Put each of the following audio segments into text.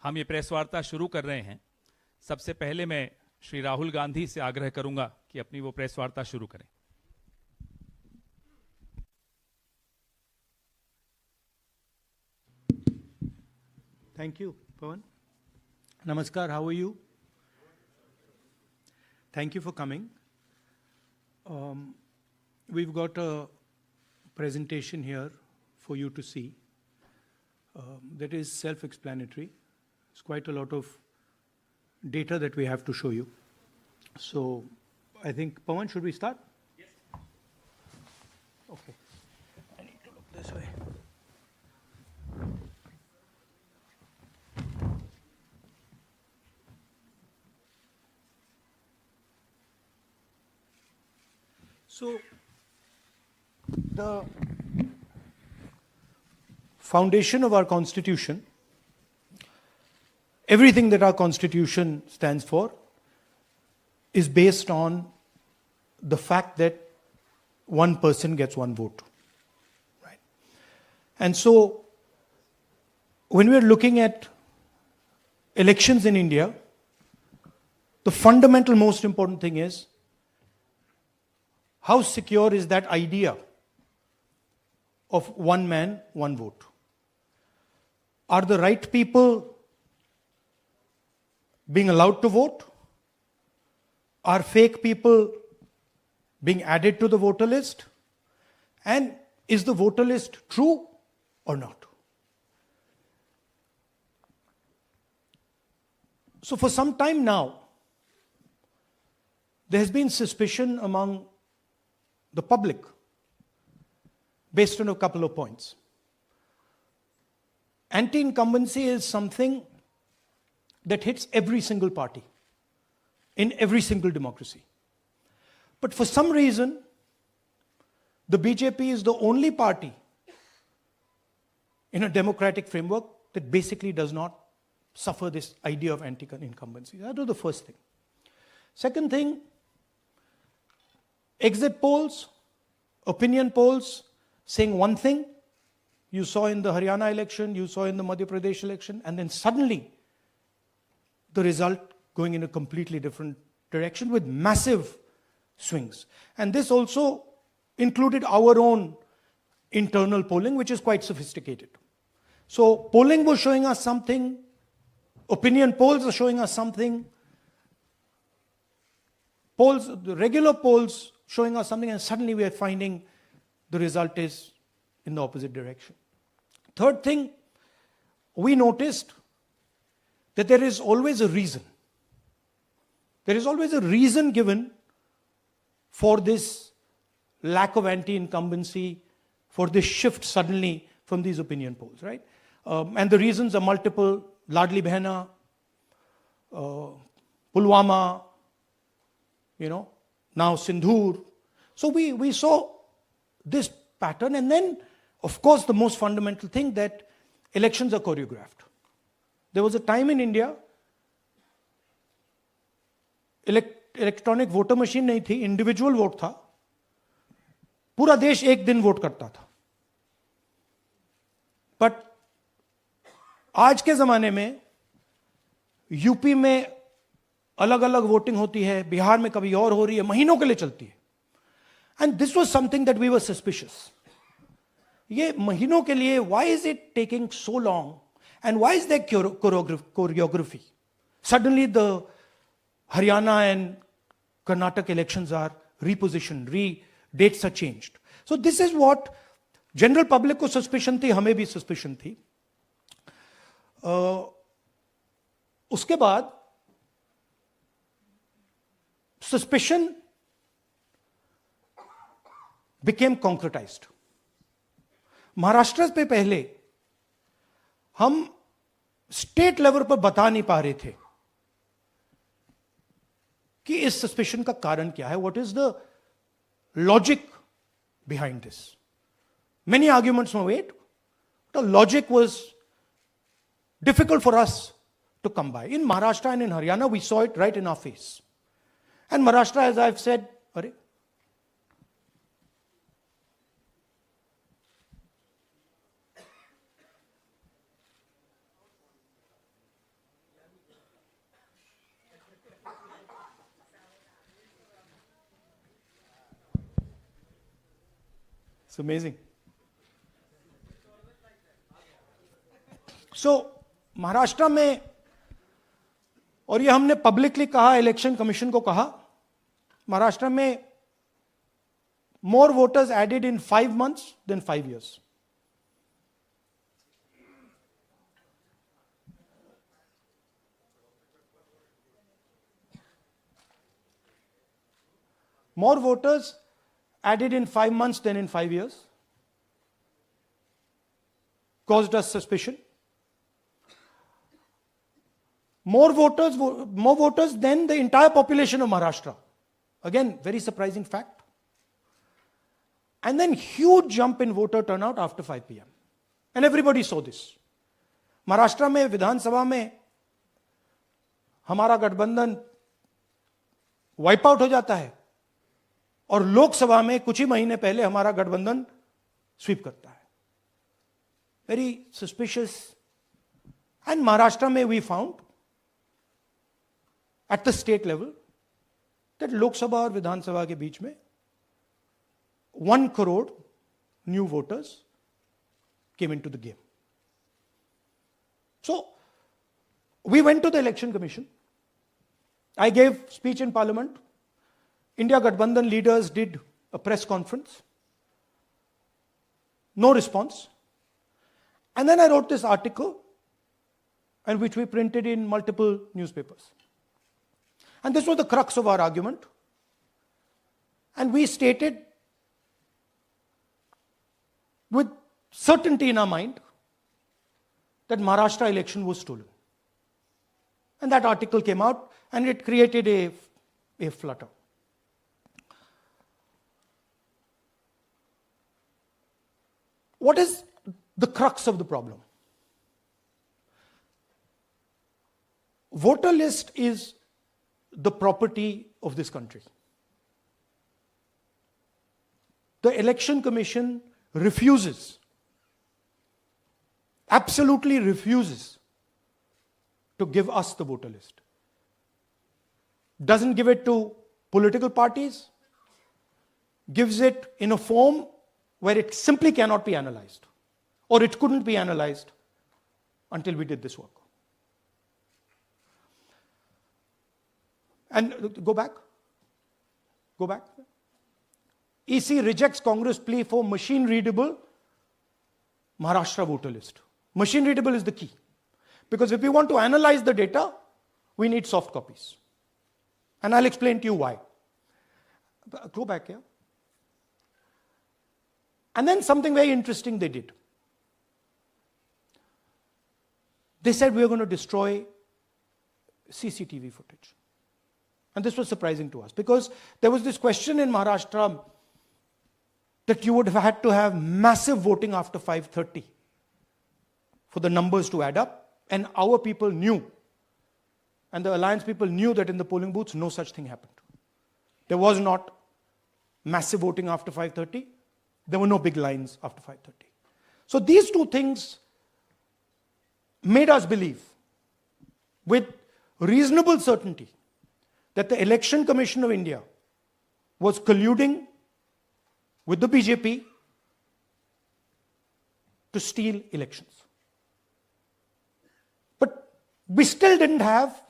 हम ये प्रेस वार्ता शुरू कर रहे हैं। सबसे पहले मैं श्री राहुल गांधी से आग्रह करूंगा कि अपनी वो प्रेस वार्ता शुरू करें। Thank you, Pawan. Namaskar, how are you? Thank you for coming. We've got a presentation here for you to see that is self-explanatory. It's quite a lot of data that we have to show you. So I think, Pawan, should we start? Yes. Okay. I need to look this way. So, the foundation of our Constitution, everything that our Constitution stands for, is based on the fact that one person gets one vote. Right? And so, when we're looking at elections in India, the fundamental, most important thing is how secure is that idea of one man, one vote? Are the right people being allowed to vote? Are fake people being added to the voter list? And is the voter list true or not? So for some time now, there has been suspicion among the public based on a couple of points. Anti-incumbency is something that hits every single party in every single democracy. But for some reason, the BJP is the only party in a democratic framework that basically does not suffer this idea of anti-incumbency. That was the first thing. Second thing, exit polls, opinion polls saying one thing, you saw in the Haryana election, you saw in the Madhya Pradesh election, and then suddenly the result going in a completely different direction with massive swings. And this also included our own internal polling, which is quite sophisticated. So polling was showing us something, opinion polls are showing us something, polls, the regular polls showing us something, and suddenly we are finding the result is in the opposite direction. Third thing, we noticed that there is always a reason. There is always a reason given for this lack of anti-incumbency, for this shift suddenly from these opinion polls, right? And the reasons are multiple: Ladli Behna, Pulwama, now Sindhur. So we saw this pattern, and then, of course, the most fundamental thing, that elections are choreographed. There was a time in India, electronic voter machine नहीं थी, individual vote था, पूरा देश एक दिन vote करता था. But आज के जमाने में यूपी में अलग अलग वोटिंग होती है, बिहार में कभी और हो रही है, महीनों के लिए चलती है. And this was something that we were suspicious. ये महीनों के लिए, why is it taking so long, and why is that choreography? Suddenly the Haryana and Karnataka elections are repositioned, dates are changed. So this is what general public को suspicion थी, हमें भी suspicion थी. उसके बाद suspicion became concretized. महाराष्ट्र पे पहले हम स्टेट लेवल पर बता नहीं पा रहे थे कि इस सस्पेशन का कारण क्या है, what is the logic behind this. Many arguments were made, the logic was difficult for us to come by. In Maharashtra and in Haryana, we saw it right in our face. And Maharashtra, as I've said, It's amazing. So, Maharashtra में, और ये हमने publicly कहा, election commission को कहा, महाराष्ट्र में more voters added in 5 months than 5 years. More voters added in 5 months than in 5 years. Caused us suspicion. More voters than the entire population of Maharashtra. Again, very surprising fact. And then huge jump in voter turnout after 5 p.m. And everybody saw this. Maharashtra में विधानसभा में हमारा गठबंधन wipe out हो जाता है और लोकसभा में कुछ ही महीने पहले हमारा गठबंधन स्वीप करता है. Very suspicious. एंड महाराष्ट्र में we found at the state level that Lok Sabha और विधानसभा के बीच में 1 crore new voters came into the game. So, we went to the election commission. I gave speech in parliament. India Gathbandhan leaders did a press conference. No response. And then I wrote this article, and which we printed in multiple newspapers. And this was the crux of our argument. And we stated with certainty in our mind that Maharashtra election was stolen. And that article came out and it created a flutter. What is the crux of the problem? Voter list is the property of this country. The Election Commission refuses, absolutely refuses to give us the voter list. Doesn't give it to political parties, gives it in a form where it simply cannot be analyzed, or it couldn't be analyzed until we did this work. And go back. EC rejects Congress plea for machine-readable Maharashtra voter list. Machine-readable is the key. Because if we want to analyze the data, we need soft copies. And I'll explain to you why. Go back here. And then something very interesting they did. They said we are going to destroy CCTV footage. And this was surprising to us because there was this question in Maharashtra that you would have had to have massive voting after 5:30 for the numbers to add up. And our people knew, and the alliance people knew that in the polling booths, no such thing happened. There was not massive voting after 5:30. There were no big lines after 5:30. So these two things made us believe with reasonable certainty that the Election Commission of India was colluding with the BJP to steal elections. But we still didn't have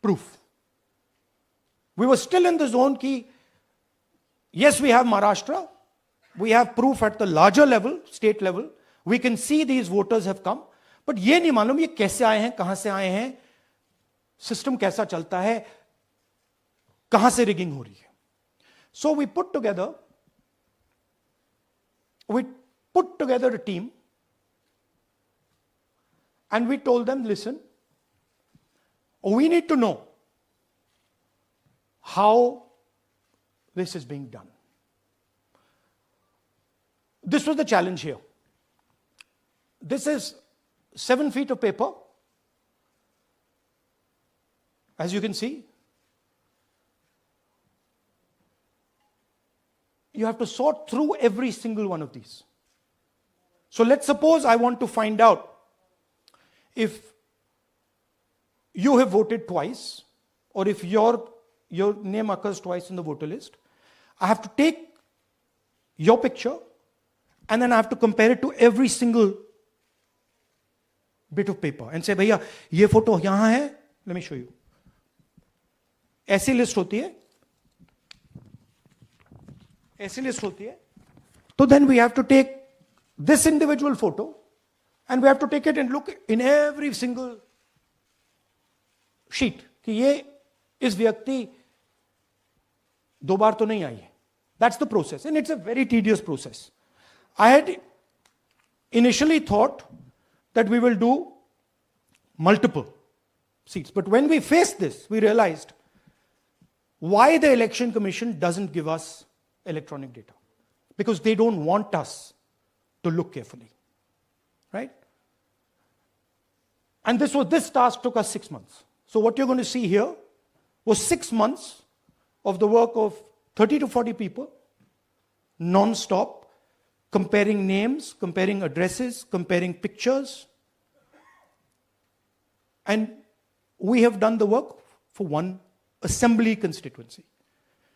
proof. We were still in the zone ki, yes, we have Maharashtra, we have proof at the larger level, state level, we can see these voters have come, but ये नहीं मालूम ये कैसे आए हैं, कहां से आए हैं, सिस्टम कैसा चलता है, कहां से रिगिंग हो रही है. So we put together a team and we told them, listen, we need to know how this is being done. This was the challenge here. This is 7 feet of paper. As you can see, you have to sort through every single one of these. So let's suppose I want to find out if you have voted twice or if your name occurs twice in the voter list, I have to take your picture and then I have to compare it to every single bit of paper and say, भैया ये photo यहां है, let me show you. ऐसी list होती है, ऐसी list होती है. So then we have to take this individual photo and we have to take it and look in every single sheet कि ये इस व्यक्ति दो बार तो नहीं आई है. That's the process, and it's a very tedious process. I had initially thought that we will do multiple seats, but when we faced this, we realized why the Election Commission doesn't give us electronic data. Because they don't want us to look carefully, right? And this task took us 6 months. So what you're going to see here was 6 months of the work of 30 to 40 people, non-stop, comparing names, comparing addresses, comparing pictures. And we have done the work for one assembly constituency.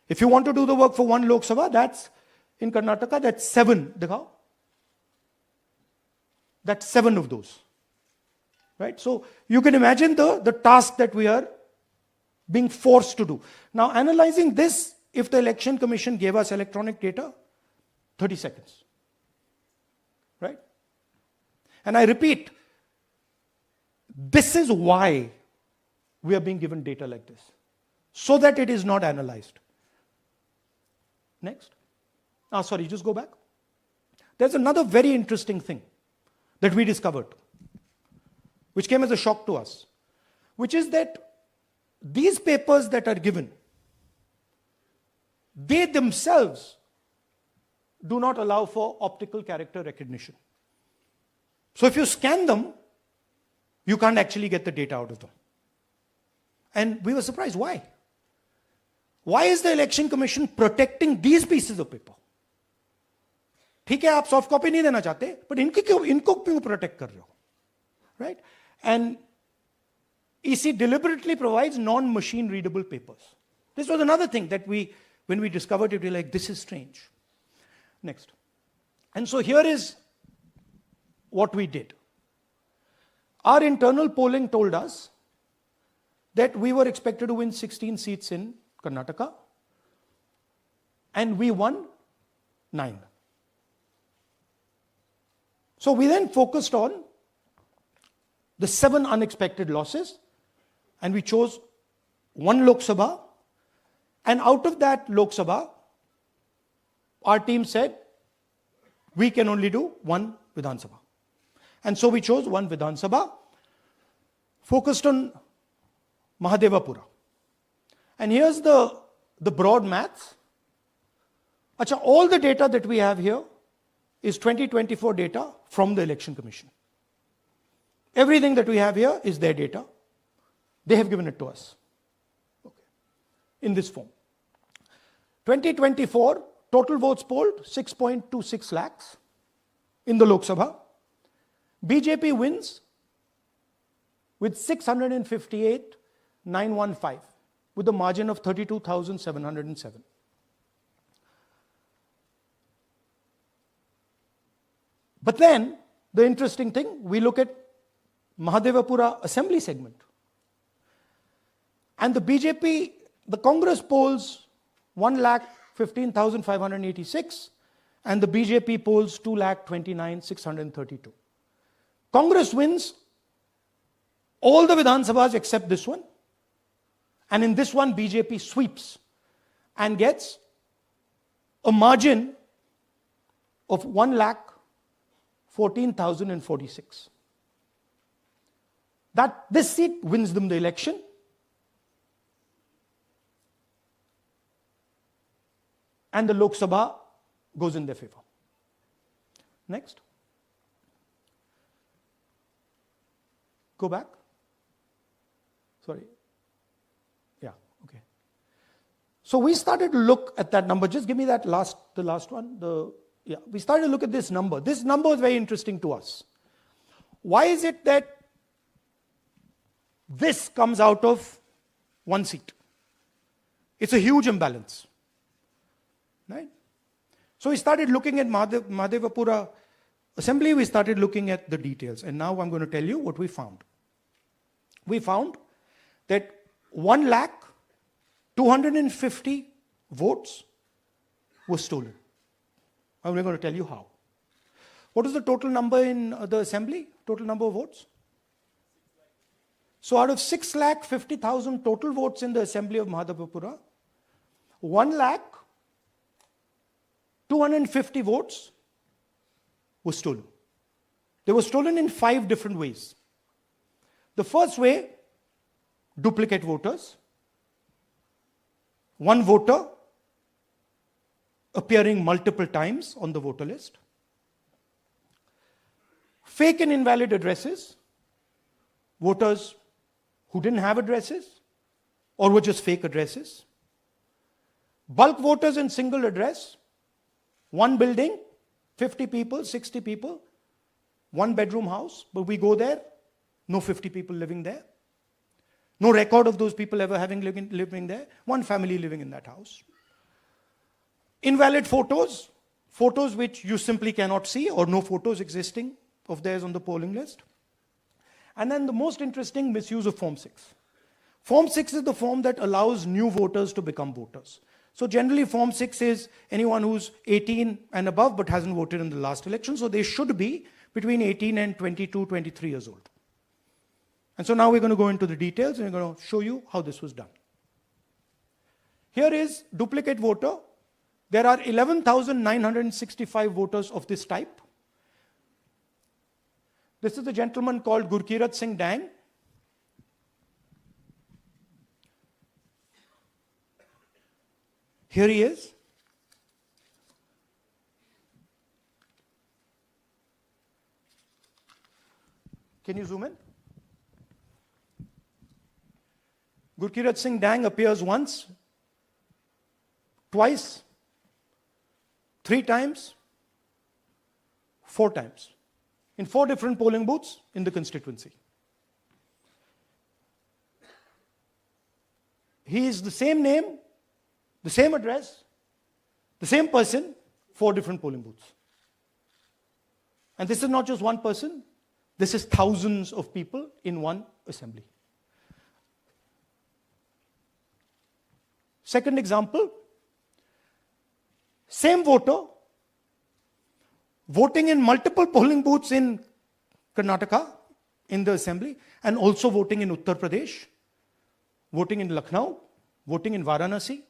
If you want to do the work for one Lok Sabha, that's in Karnataka, that's 7. Dikhao. That's 7 of those. Right? So you can imagine the task that we are being forced to do. Now, analyzing this, if the Election Commission gave us electronic data, 30 seconds. Right? And I repeat, this is why we are being given data like this, so that it is not analyzed. Next. Sorry, just go back. There's another very interesting thing that we discovered, which came as a shock to us, which is that these papers that are given, they themselves do not allow for optical character recognition. So if you scan them, you can't actually get the data out of them. And we were surprised. Why? Why is the Election Commission protecting these pieces of paper? ठीक है, आप soft copy नहीं देना चाहते, but इनको क्यों protect कर रहे हो? Right? And EC deliberately provides non-machine readable papers. This was another thing that when we discovered it, we were like, this is strange. Next. And so here is what we did. Our internal polling told us that we were expected to win 16 seats in Karnataka, and we won 9. So we then focused on the 7 unexpected losses, and we chose 1 Lok Sabha, and out of that Lok Sabha, our team said, we can only do 1 Vidhan Sabha. And so we chose 1 Vidhan Sabha, focused on Mahadevapura. And here's the broad maths. Acha, all the data that we have here is 2024 data from the Election Commission. Everything that we have here is their data. They have given it to us. Okay. In this form. 2024, total votes polled, 6.26 lakhs in the Lok Sabha. BJP wins with 658,915 with a margin of 32,707. But then, the interesting thing, we look at Mahadevapura assembly segment. And the BJP, the Congress polls 1,15,586 and the BJP polls 2,29,632. Congress wins all the Vidhan Sabhas except this one. And in this one, BJP sweeps and gets a margin of 1,14,046. This seat wins them the election. And the Lok Sabha goes in their favor. Next. Go back. Sorry. Yeah, okay. So we started to look at that number. Just give me the last one. We started to look at this number. This number is very interesting to us. Why is it that this comes out of one seat. It's a huge imbalance. Right? So we started looking at Mahadevapura assembly, we started looking at the details. And now I'm going to tell you what we found. We found that 1,250,000 votes were stolen. I'm going to tell you how. What is the total number in the assembly? Total number of votes? So out of 6,50,000 total votes in the assembly of Mahadevapura, 1,250,000 votes were stolen. They were stolen in 5 different ways. The first way, duplicate voters. One voter appearing multiple times on the voter list. Fake and invalid addresses. Voters who didn't have addresses or were just fake addresses. Bulk voters in single address. One building, 50 people, 60 people, one bedroom house, but we go there, no 50 people living there. No record of those people ever having living there. One family living in that house. Invalid photos, photos which you simply cannot see or no photos existing of theirs on the polling list. And then the most interesting, misuse of Form 6. Form 6 is the form that allows new voters to become voters. So generally Form 6 is anyone who's 18 and above but hasn't voted in the last election. So they should be between 18 and 22, 23 years old. And so now we're going to go into the details and we're going to show you how this was done. Here is duplicate voter. There are 11,965 voters of this type. This is a gentleman called Gurkirat Singh Dang. Here he is. Can you zoom in? Gurkirat Singh Dang appears once, twice, 3 times, 4 times, in 4 different polling booths in the constituency. He is the same name, the same address, the same person, 4 different polling booths. And this is not just one person, this is thousands of people in one assembly. Second example, same voter voting in multiple polling booths in Karnataka in the assembly and also voting in Uttar Pradesh, voting in Lucknow, voting in Varanasi.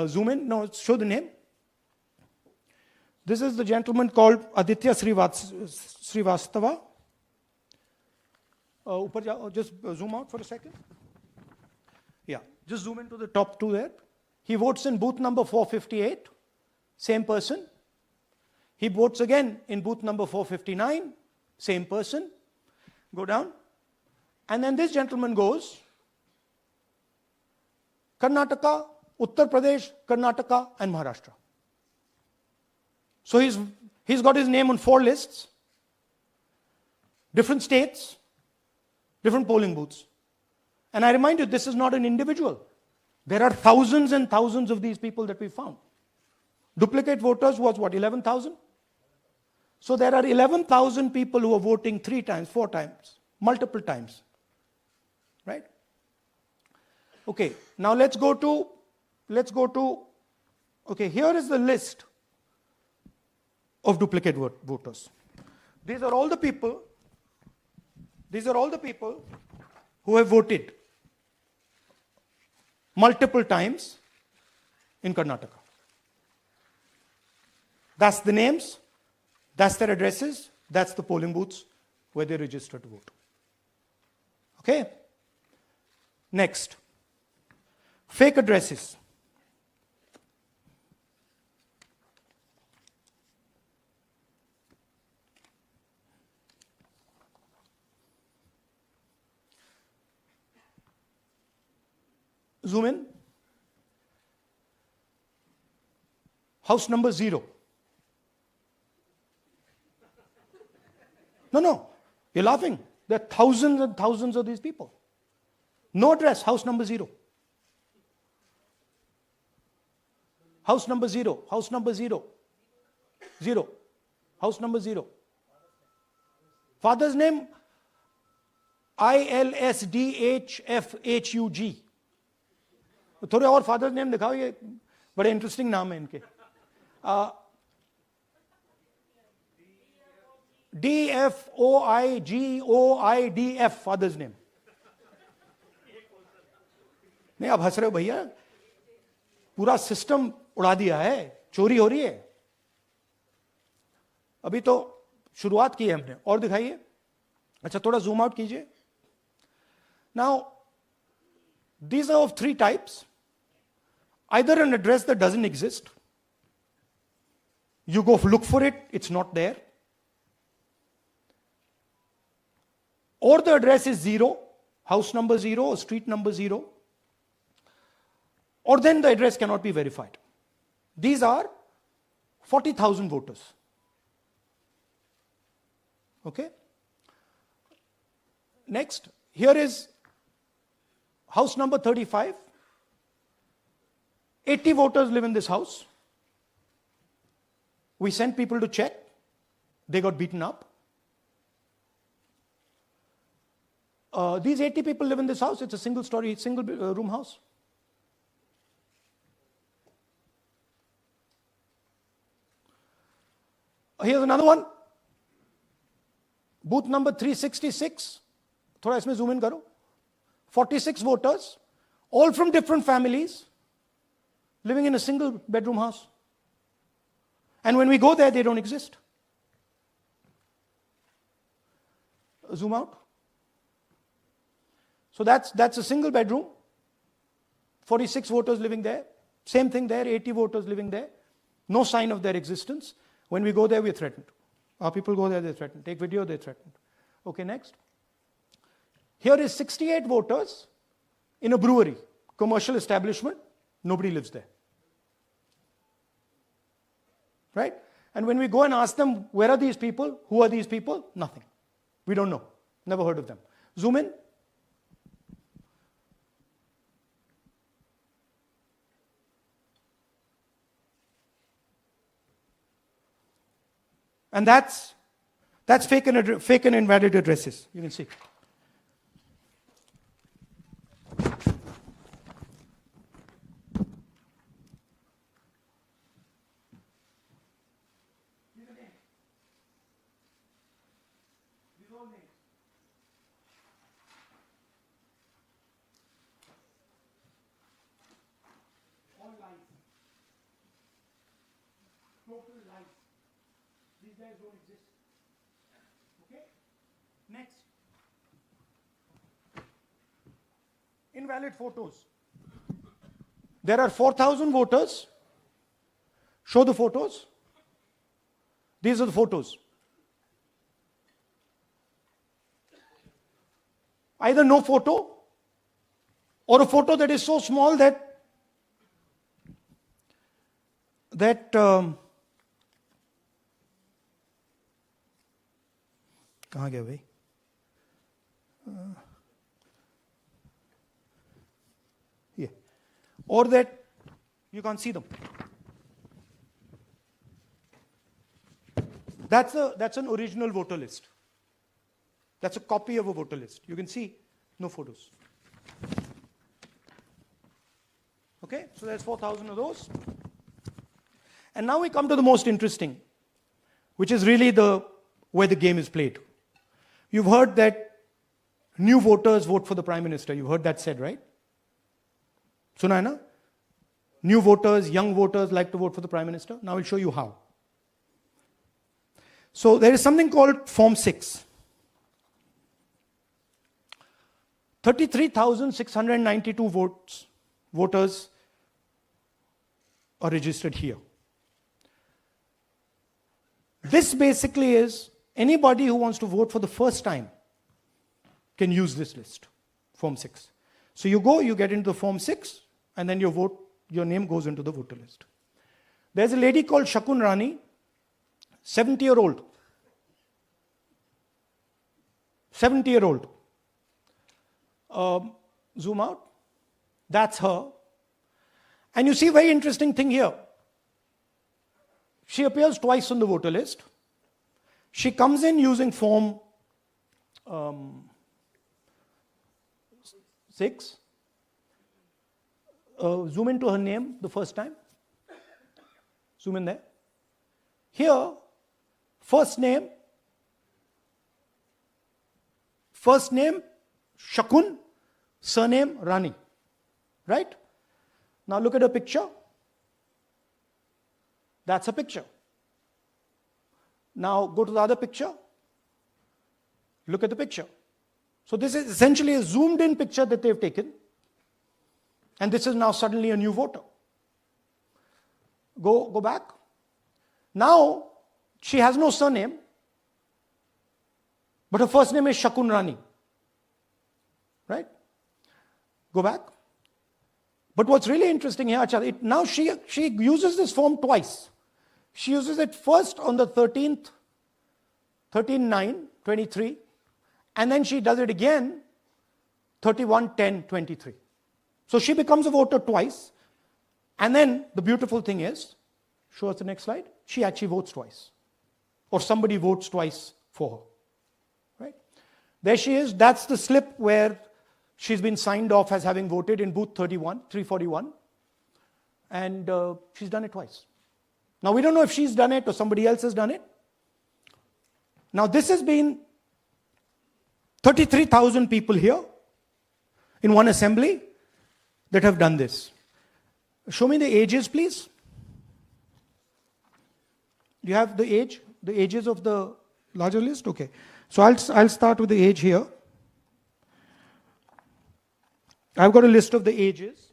Zoom in, no, show the name. This is the gentleman called Aditya Srivastava. Just zoom out for a second. Yeah, just zoom into the top 2 there. He votes in booth number 458, same person. He votes again in booth number 459, same person. Go down. And then this gentleman goes, Karnataka, Uttar Pradesh, Karnataka, and Maharashtra. So he's got his name on 4 lists, different states, different polling booths. And I remind you, this is not an individual. There are thousands and thousands of these people that we found. Duplicate voters was what, 11,000? So there are 11,000 people who are voting 3 times, 4 times, multiple times. Right? Okay, now let's go to, okay, here is the list of duplicate voters. These are all the people who have voted multiple times in Karnataka. That's the names, that's their addresses, that's the polling booths where they register to vote. Okay? Next, fake addresses. Zoom in. House number 0. No, you're laughing. There are thousands and thousands of these people. No address, house number 0. House number 0, house number 0. 0. House number 0. Father's name, ILSDHFHUG. थोड़े और father's name दिखाओ, ये बड़े interesting नाम है इनके. DFOIGOIDF father's name. नहीं, आप हंस रहे हो भैया, पूरा सिस्टम उड़ा दिया है, चोरी हो रही है. अभी तो शुरुआत की है हमने. और दिखाइए. अच्छा, थोड़ा जूम आउट कीजिए. Now these are of 3 types. Either an address that doesn't exist, you go look for it, it's not there, or the address is 0, house number 0 or street number 0, or then the address cannot be verified. These are 40,000 voters. Okay? Next, here is house number 35. 80 voters live in this house. We sent people to check. They got beaten up. These 80 people live in this house. It's a single story, single room house. Here's another one. Booth number 366. थोड़ा इसमें zoom in करो. 46 voters, all from different families, living in a single bedroom house. And when we go there, they don't exist. Zoom out. So that's a single bedroom. 46 voters living there. Same thing there, 80 voters living there. No sign of their existence. When we go there, we're threatened. Our people go there, they're threatened. Take video, they're threatened. Okay, next. Here is 68 voters in a brewery, commercial establishment. Nobody lives there. Right? And when we go and ask them, where are these people? Who are these people? Nothing. We don't know. Never heard of them. Zoom in. And that's fake and invalid addresses. You can see. Total lies. These guys don't exist. Okay? Next. Invalid photos. There are 4,000 voters. Show the photos. These are the photos. Either no photo or a photo that is so small that कहाँ गया भाई? Yeah. Or that you can't see them. That's an original voter list. That's a copy of a voter list. You can see no photos. Okay, so there's 4,000 of those. And now we come to the most interesting, which is really where the game is played. You've heard that new voters vote for the Prime Minister. You've heard that said, right? Suna hai na? New voters, young voters like to vote for the Prime Minister. Now I'll show you how. So there is something called Form 6. 33,692 voters are registered here. This basically is anybody who wants to vote for the first time can use this list, Form 6. So you go, you get into the Form 6, and then your name goes into the voter list. There's a lady called Shakun Rani, 70-year-old. 70-year-old. Zoom out. That's her. And you see a very interesting thing here. She appears twice on the voter list. She comes in using form 6. Zoom into her name the first time. Zoom in there. Here, first name Shakun, surname Rani. Right? Now look at her picture. That's a picture. Now go to the other picture. Look at the picture. So this is essentially a zoomed in picture that they've taken. And this is now suddenly a new voter. Go back. Now she has no surname, but her first name is Shakun Rani. Right? Go back. But what's really interesting here, now she uses this form twice. She uses it first on the 13th, 13/9/23, and then she does it again 31/10/23. So she becomes a voter twice, and then the beautiful thing is, show us the next slide, she actually votes twice. Or somebody votes twice for her. Right? There she is, that's the slip where she's been signed off as having voted in booth 341, and she's done it twice. Now we don't know if she's done it or somebody else has done it. Now this has been 33,000 people here in one assembly that have done this. Show me the ages, please. Do you have the ages of the larger list? Okay. So I'll start with the age here. I've got a list of the ages.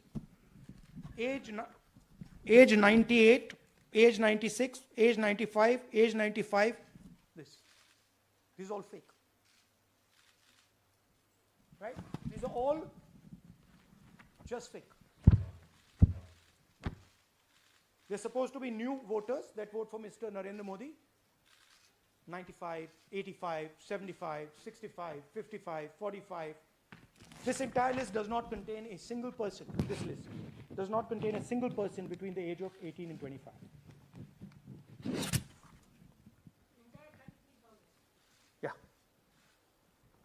Age 98, age 96, age 95, age 95. This is all fake. Right? These are all just fake. They're supposed to be new voters that vote for Mr. Narendra Modi. 95, 85, 75, 65, 55, 45. This entire list does not contain a single person. This list does not contain a single person between the age of 18 and 25. Yeah.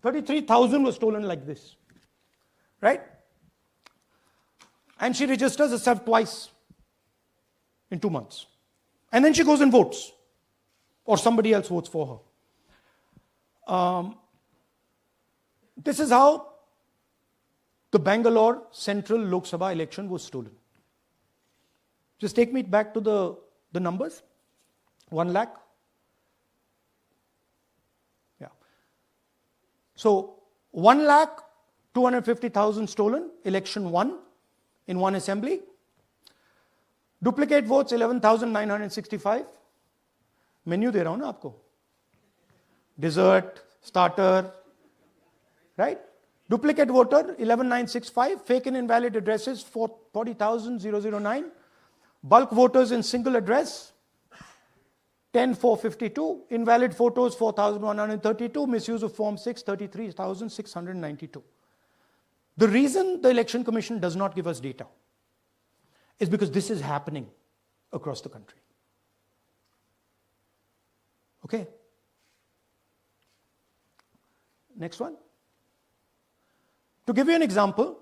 33,000 was stolen like this. Right? And she registers herself twice in 2 months. And then she goes and votes. Or somebody else votes for her. This is how the Bangalore Central Lok Sabha election was stolen. Just take me back to the numbers. 1 lakh. Yeah. So 1,250,000 stolen, election won in one assembly. Duplicate votes 11,965. Menu दे रहा हूं ना आपको. Dessert, starter, right? Duplicate voter 11,965. Fake and invalid addresses 40,009. Bulk voters in single address 10,452. Invalid photos 4,132. Misuse of form 6 33,692. The reason the Election Commission does not give us data is because this is happening across the country. Okay. Next one. To give you an example,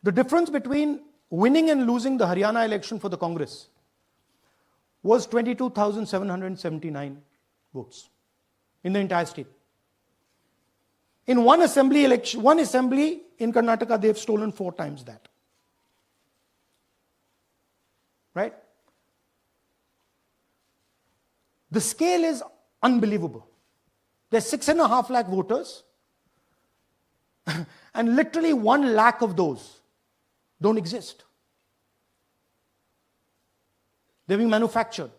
the difference between winning and losing the Haryana election for the Congress was 22,779 votes in the entire state. In one assembly election, one assembly in Karnataka, they've stolen 4 times that. Right? The scale is unbelievable. There's 6.5 lakh voters, and literally 1 lakh of those don't exist. They're being manufactured.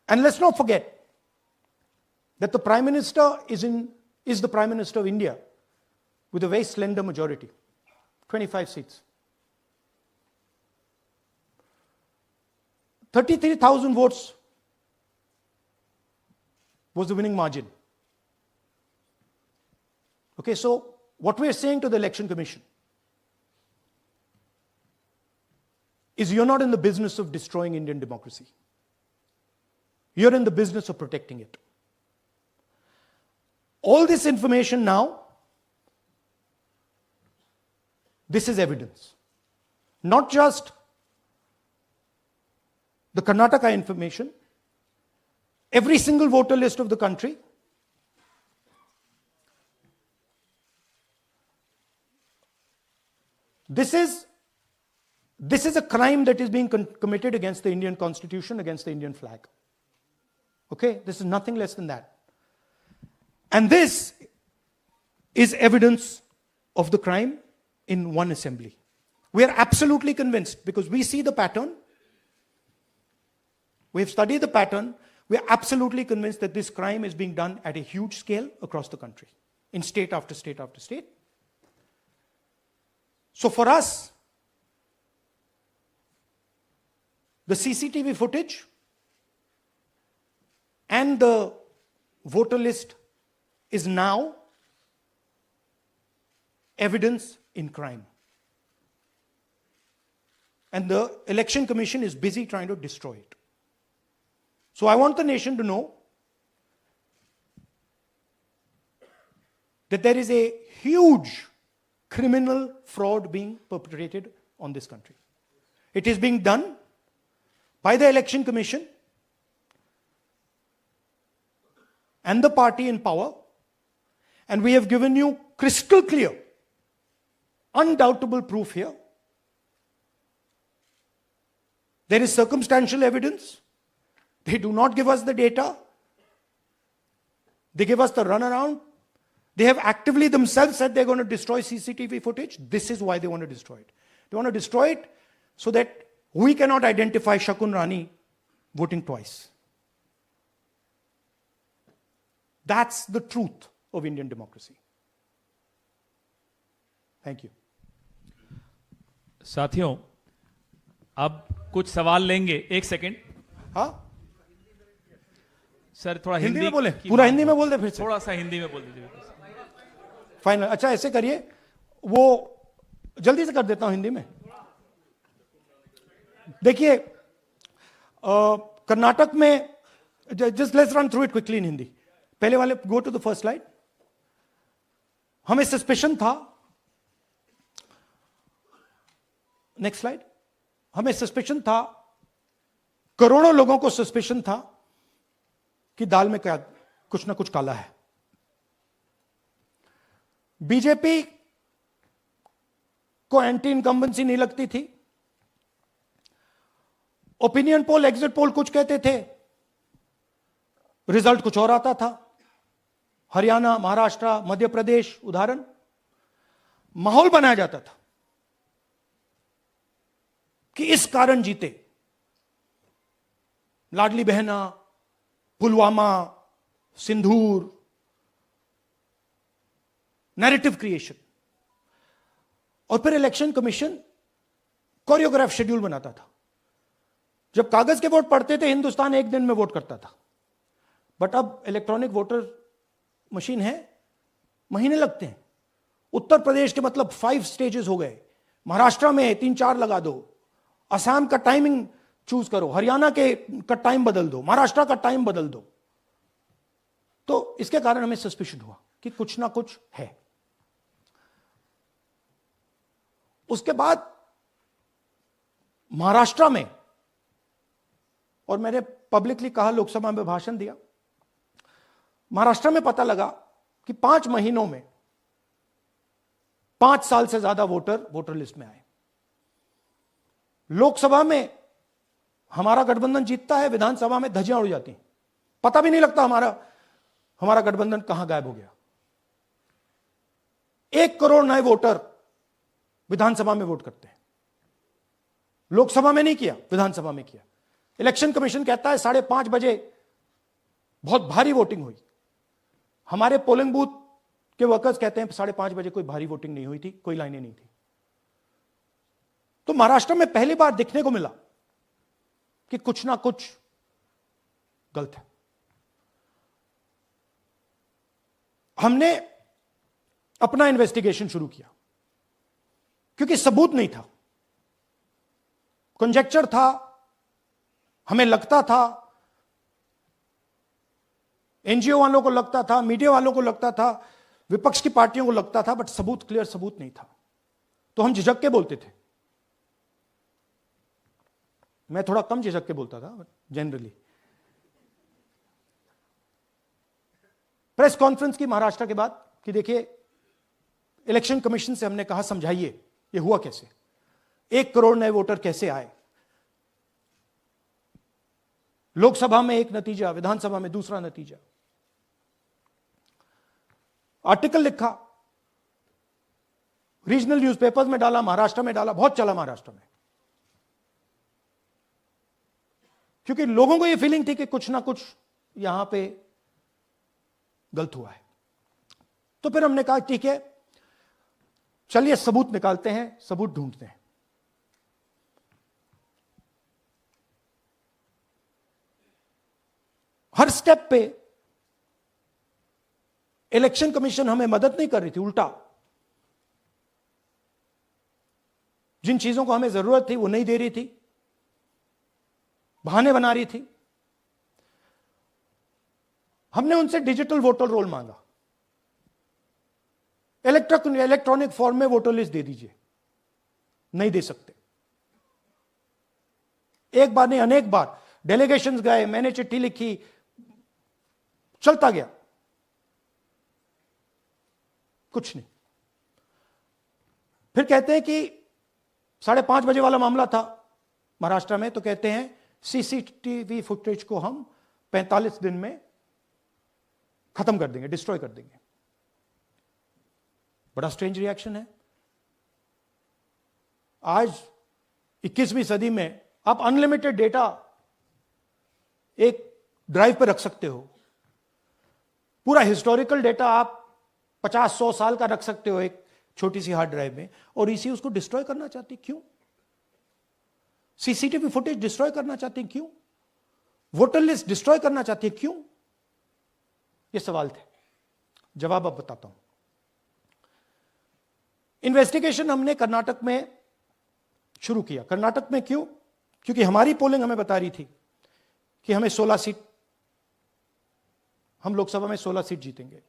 And let's not forget that the Prime Minister is the Prime Minister of India with a very slender majority, 25 seats. 33,000 votes was the winning margin. Okay, so what we are saying to the Election Commission is you're not in the business of destroying Indian democracy. You're in the business of protecting it. All this information now, this is evidence. Not just the Karnataka information, every single voter list of the country. This is a crime that is being committed against the Indian Constitution, against the Indian flag. Okay, this is nothing less than that. And this is evidence of the crime in one assembly. We are absolutely convinced, because we see the pattern. We have studied the pattern. We are absolutely convinced that this crime is being done at a huge scale across the country, in state after state after state. So for us, the CCTV footage and the voter list is now evidence in crime. And the Election Commission is busy trying to destroy it. So I want the nation to know that there is a huge criminal fraud being perpetrated on this country. It is being done by the Election Commission and the party in power, and we have given you crystal clear, undoubtable proof here. There is circumstantial evidence. They do not give us the data. They give us the runaround. They have actively themselves said they're going to destroy CCTV footage. This is why they want to destroy it. They want to destroy it so that we cannot identify Shakun Rani voting twice. That's the truth of Indian democracy. Thank you. साथियों, अब कुछ सवाल लेंगे. एक second. हाँ, sir थोड़ा हिंदी में बोले, पूरा हिंदी में बोल दे, फिर से थोड़ा सा हिंदी में बोल दीजिए. फाइनल. अच्छा, ऐसे करिए, वो जल्दी से कर देता हूं हिंदी में. देखिए, कर्नाटक में, just let's run through it quickly in Hindi. पहले वाले, go to the first slide. हमें सस्पेशन था, नेक्स्ट स्लाइड. हमें सस्पेशन था, करोड़ों लोगों को सस्पेशन था कि दाल में क्या कुछ ना कुछ काला है. बीजेपी को एंटी इनकम्बेंसी नहीं लगती थी. ओपिनियन पोल, एग्जिट पोल कुछ कहते थे, रिजल्ट कुछ और आता था. हरियाणा, महाराष्ट्र, मध्य प्रदेश उदाहरण, माहौल बनाया जाता था कि इस कारण जीते. लाडली बहना, पुलवामा, सिंदूर, नैरेटिव क्रिएशन. और फिर इलेक्शन कमीशन कोरियोग्राफ शेड्यूल बनाता था. जब कागज के वोट पड़ते थे, हिंदुस्तान एक दिन में वोट करता था. बट अब इलेक्ट्रॉनिक वोटर मशीन है, महीने लगते हैं. उत्तर प्रदेश के मतलब 5 स्टेजेस हो गए. महाराष्ट्र में 3-4 लगा दो. असम का टाइमिंग चूज करो, हरियाणा का टाइम बदल दो, महाराष्ट्र का टाइम बदल दो. तो इसके कारण हमें सस्पिशन हुआ कि कुछ ना कुछ है. उसके बाद महाराष्ट्र में, और मैंने पब्लिकली कहा, लोकसभा में भाषण दिया, महाराष्ट्र में पता लगा कि 5 महीनों में 5 साल से ज्यादा वोटर लिस्ट में आए. लोकसभा में हमारा गठबंधन जीतता है, विधानसभा में धज्जियां उड़ जाती हैं. पता भी नहीं लगता हमारा गठबंधन कहां गायब हो गया. 1 करोड़ नए वोटर विधानसभा में वोट करते हैं. लोकसभा में नहीं किया, विधानसभा में किया. इलेक्शन कमीशन कहता है 5:30 बजे बहुत भारी वोटिंग हुई. हमारे पोलिंग बूथ के वर्कर्स कहते हैं 5:30 बजे कोई भारी वोटिंग नहीं हुई थी, कोई लाइनें नहीं थी. तो महाराष्ट्र में पहली बार दिखने को मिला कि कुछ ना कुछ गलत है. हमने अपना इन्वेस्टिगेशन शुरू किया, क्योंकि सबूत नहीं था, कंजेक्चर था, हमें लगता था, एनजीओ वालों को लगता था, मीडिया वालों को लगता था, विपक्ष की पार्टियों को लगता था, बट सबूत, क्लियर सबूत नहीं था। तो हम झिझक के बोलते थे। मैं थोड़ा कम झिझक के बोलता था जनरली। प्रेस कॉन्फ्रेंस की महाराष्ट्र के बाद कि देखिए, इलेक्शन कमीशन से हमने कहा समझाइए ये हुआ कैसे, 1 करोड़ नए वोटर कैसे आए, लोकसभा में एक नतीजा, विधानसभा में दूसरा नतीजा। आर्टिकल लिखा, रीजनल न्यूज़पेपर्स में डाला, महाराष्ट्र में डाला, बहुत चला महाराष्ट्र में, क्योंकि लोगों को यह फीलिंग थी कि कुछ ना कुछ यहां पे गलत हुआ है। तो फिर हमने कहा ठीक है, चलिए सबूत निकालते हैं, सबूत ढूंढते हैं। हर स्टेप पे इलेक्शन कमीशन हमें मदद नहीं कर रही थी, उल्टा जिन चीजों को हमें जरूरत थी वो नहीं दे रही थी, बहाने बना रही थी। हमने उनसे डिजिटल वोटर रोल मांगा, इलेक्ट्रॉनिक फॉर्म में वोटर लिस्ट दे दीजिए, नहीं दे सकते। एक बार नहीं, अनेक बार डेलीगेशंस गए, मैंने चिट्ठी लिखी, चलता गया, कुछ नहीं। फिर कहते हैं कि 5:30 बजे वाला मामला था महाराष्ट्र में, तो कहते हैं सीसीटीवी फुटेज को हम 45 दिन में खत्म कर देंगे, डिस्ट्रॉय कर देंगे। बड़ा स्ट्रेंज रिएक्शन है। आज 21वीं सदी में आप अनलिमिटेड डेटा एक ड्राइव पर रख सकते हो, पूरा हिस्टोरिकल डेटा आप 50-100 साल का रख सकते हो एक छोटी सी हार्ड ड्राइव में, और इसी उसको डिस्ट्रॉय करना चाहती, क्यों? सीसीटीवी फुटेज डिस्ट्रॉय करना चाहती, क्यों? वोटर लिस्ट डिस्ट्रॉय करना चाहती है, क्यों? ये सवाल थे, जवाब अब बताता हूं। इन्वेस्टिगेशन हमने कर्नाटक में शुरू किया। कर्नाटक में क्यों? क्योंकि हमारी पोलिंग हमें बता रही थी कि हमें 16 सीट, हम लोकसभा में 16 सीट जीतेंगे,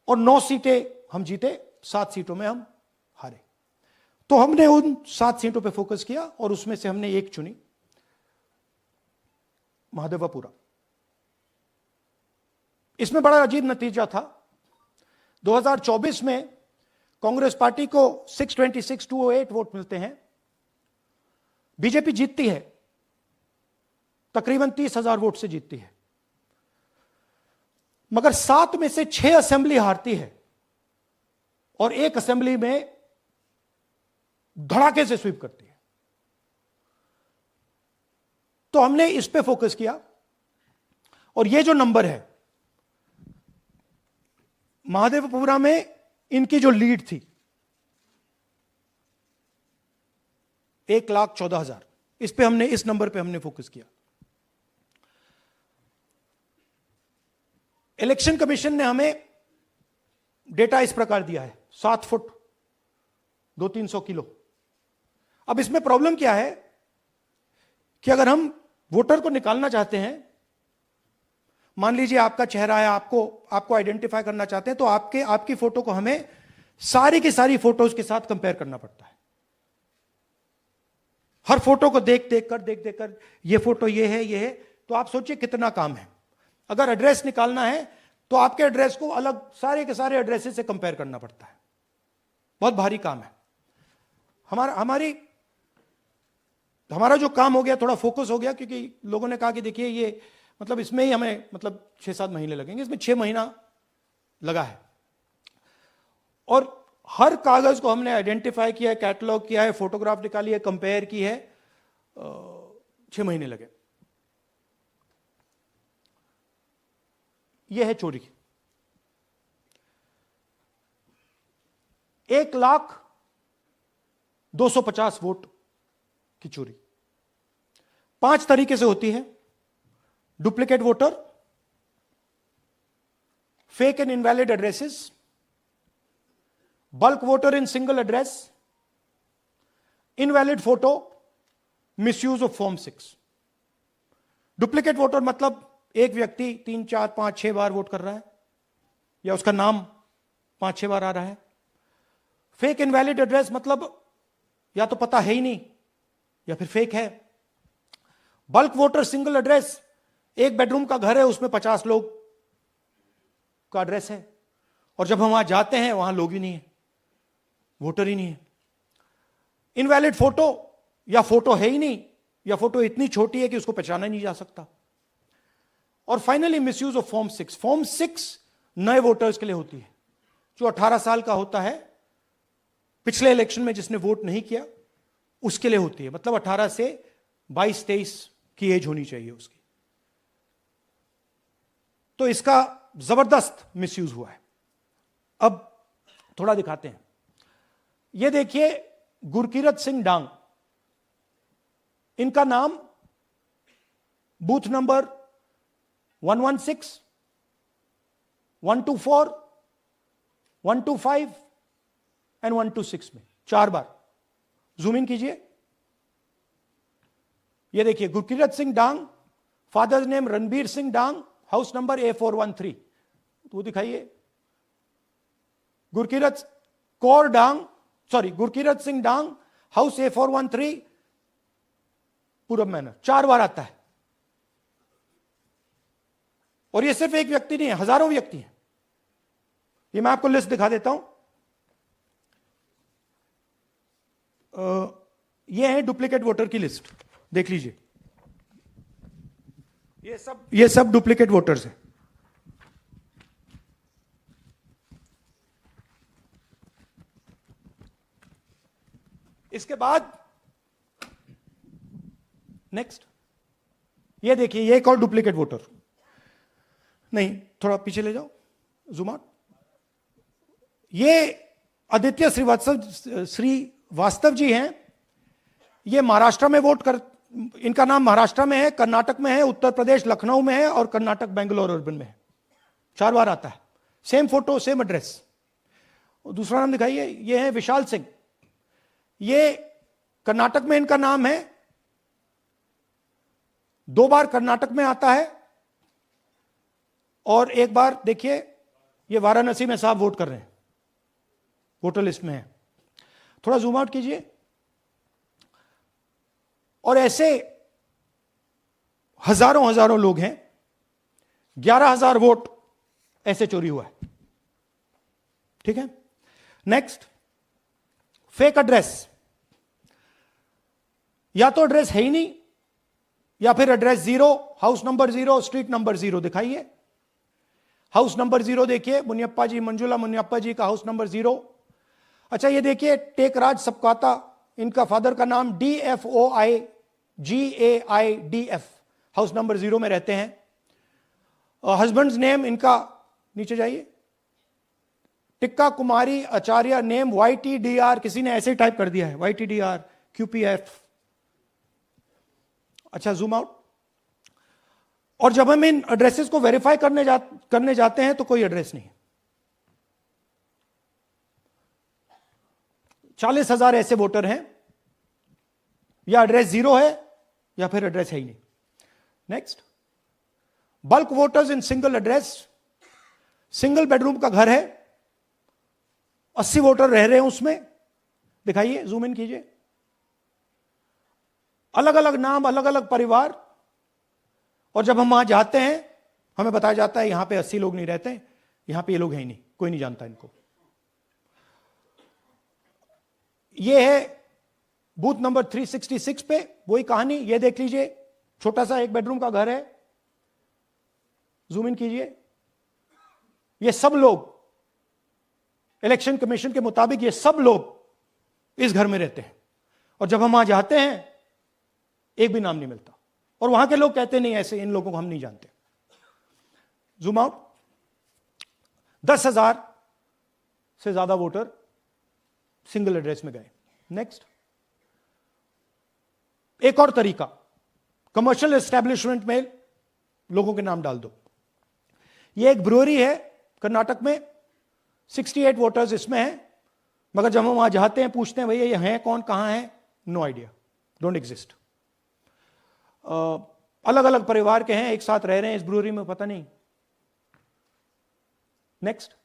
और 9 सीटें हम जीते, 7 सीटों में हम हारे। तो हमने उन 7 सीटों पे फोकस किया, और उसमें से हमने एक चुनी, महादेवपुरा। इसमें बड़ा अजीब नतीजा था। 2024 में कांग्रेस पार्टी को 626-208 वोट मिलते हैं, बीजेपी जीतती है, तकरीबन 30,000 वोट से जीतती है, मगर 7 में से 6 असेंबली हारती है, और एक असेंबली में धड़ाके से स्वीप करती है। तो हमने इस पे फोकस किया, और ये जो नंबर है, महादेवपुरा में इनकी जो लीड थी 1,14,000, इस पे हमने, इस नंबर पे हमने फोकस किया। इलेक्शन कमीशन ने हमें डेटा इस प्रकार दिया है, 7 फुट 200-300 किलो। अब इसमें प्रॉब्लम क्या है कि अगर हम वोटर को निकालना चाहते हैं, मान लीजिए आपका चेहरा है, आपको आइडेंटिफाई करना चाहते हैं, तो आपकी फोटो को हमें सारी की सारी फोटोज के साथ कंपेयर करना पड़ता है। हर फोटो को देख देख कर ये फोटो ये है, तो आप सोचिए कितना काम है। अगर एड्रेस निकालना है तो आपके एड्रेस को अलग सारे के सारे एड्रेसेस से कंपेयर करना पड़ता है, बहुत भारी काम है। हमारा जो काम हो गया, थोड़ा फोकस हो गया, क्योंकि लोगों ने कहा कि देखिए ये मतलब इसमें ही हमें मतलब 6-7 महीने लगेंगे, इसमें 6 महीना लगा है, और हर कागज को हमने आइडेंटिफाई किया है, कैटलॉग किया है, फोटोग्राफ निकाली है, कंपेयर की है, 6 महीने लगे। यह है चोरी। 1,250,000 वोट की चोरी 5 तरीके से होती है। Duplicate voter, fake and invalid addresses, bulk voter in single address, invalid photo, misuse of form 6। Duplicate voter मतलब एक व्यक्ति 3, 4, 5, 6 बार वोट कर रहा है या उसका नाम 5, 6 बार आ रहा है। फेक इनवैलिड एड्रेस मतलब या तो पता है ही नहीं या फिर फेक है। बल्क वोटर सिंगल एड्रेस, एक बेडरूम का घर है, उसमें 50 लोग का एड्रेस है और जब हम वहां जाते हैं वहां लोग ही नहीं है, वोटर ही नहीं है। इनवैलिड फोटो, या फोटो है ही नहीं या फोटो इतनी छोटी है कि उसको पहचाना नहीं जा सकता। और finally misuse of form 6। Form 6 नए वोटर्स के लिए होती है, जो 18 साल का होता है, पिछले इलेक्शन में जिसने वोट नहीं किया उसके लिए होती है। मतलब 18 से 22-23 की एज होनी चाहिए उसकी। तो इसका जबरदस्त मिसयूज हुआ है। अब थोड़ा दिखाते हैं। यह देखिए गुरकीरत सिंह डांग, इनका नाम बूथ नंबर 116, 124, 125 एंड 126 में 4 बार। जूम इन कीजिए। यह देखिए गुरकीरत सिंह डांग, फादर्स नेम रणबीर सिंह डांग, हाउस नंबर A413। वो दिखाइए। गुरकीरत कौर डांग, सॉरी गुरकीरत सिंह डांग, हाउस A413, पूरब मैनर। 4 बार आता है। और ये सिर्फ एक व्यक्ति नहीं है, हजारों व्यक्ति हैं। ये मैं आपको लिस्ट दिखा देता हूं। ये है डुप्लीकेट वोटर की लिस्ट, देख लीजिए। ये सब डुप्लीकेट वोटर्स हैं। इसके बाद नेक्स्ट, ये देखिए, ये एक और डुप्लीकेट वोटर। नहीं, थोड़ा पीछे ले जाओ, जूम आउट। ये आदित्य श्रीवास्तव जी हैं। ये महाराष्ट्र में वोट कर, इनका नाम महाराष्ट्र में है, कर्नाटक में है, उत्तर प्रदेश लखनऊ में है और कर्नाटक बेंगलोर अर्बन में है। 4 बार आता है। Same photo, same address. दूसरा नाम दिखाइए। ये है विशाल सिंह। ये कर्नाटक में इनका नाम है, 2 बार कर्नाटक में आता है और 1 बार देखिए ये वाराणसी में साहब वोट कर रहे हैं, वोटर लिस्ट में है। थोड़ा जूम आउट कीजिए। और ऐसे हजारों लोग हैं। 11,000 वोट ऐसे चोरी हुआ है। ठीक है। Next, fake address. या तो एड्रेस है ही नहीं या फिर address 0, house number 0, street number 0। दिखाइए हाउस नंबर 0, देखिए मुनियप्पा जी, मंजुला मुनियप्पा जी का हाउस नंबर 0। अच्छा, ये देखिए टेकराज सबकाता, इनका फादर का नाम DFOIGAIDF, हाउस नंबर 0 में रहते हैं। हस्बैंड्स नेम इनका, नीचे जाइए, टिक्का कुमारी आचार्य, नेम YTDR, किसी ने ऐसे ही टाइप कर दिया है, YTDR QPF। अच्छा, जूम आउट। और जब हम इन एड्रेसेस को वेरीफाई करने जाते हैं तो कोई एड्रेस नहीं। 40,000 ऐसे वोटर हैं, या एड्रेस 0 है या फिर एड्रेस है ही नहीं। Next, bulk voters in single address. Single bedroom का घर है, 80 वोटर रह रहे हैं उसमें। दिखाइए, जूम इन कीजिए। अलग अलग नाम, अलग अलग परिवार। और जब हम वहां जाते हैं हमें बताया जाता है यहां पे 80 लोग नहीं रहते, यहां पे ये लोग हैं ही नहीं, कोई नहीं जानता इनको। ये है बूथ नंबर 366 पे वही कहानी। ये देख लीजिए, छोटा सा 1 बेडरूम का घर है। जूम इन कीजिए। ये सब लोग, इलेक्शन कमीशन के मुताबिक ये सब लोग इस घर में रहते हैं। और जब हम वहां जाते हैं एक भी नाम नहीं मिलता। और वहां के लोग कहते नहीं, ऐसे इन लोगों को हम नहीं जानते। Zoom out. 10,000 से ज्यादा वोटर सिंगल एड्रेस में गए। नेक्स्ट, एक और तरीका, कमर्शियल एस्टेब्लिशमेंट में लोगों के नाम डाल दो। ये एक ब्रूअरी है कर्नाटक में, 68 वोटर्स इसमें हैं। मगर जब हम वहां जाते हैं, पूछते हैं भैया ये हैं कौन, कहां है, नो आइडिया, डोंट एग्जिस्ट। अलग अलग परिवार के हैं, एक साथ रह रहे हैं इस ब्रूअरी में, पता नहीं। नेक्स्ट,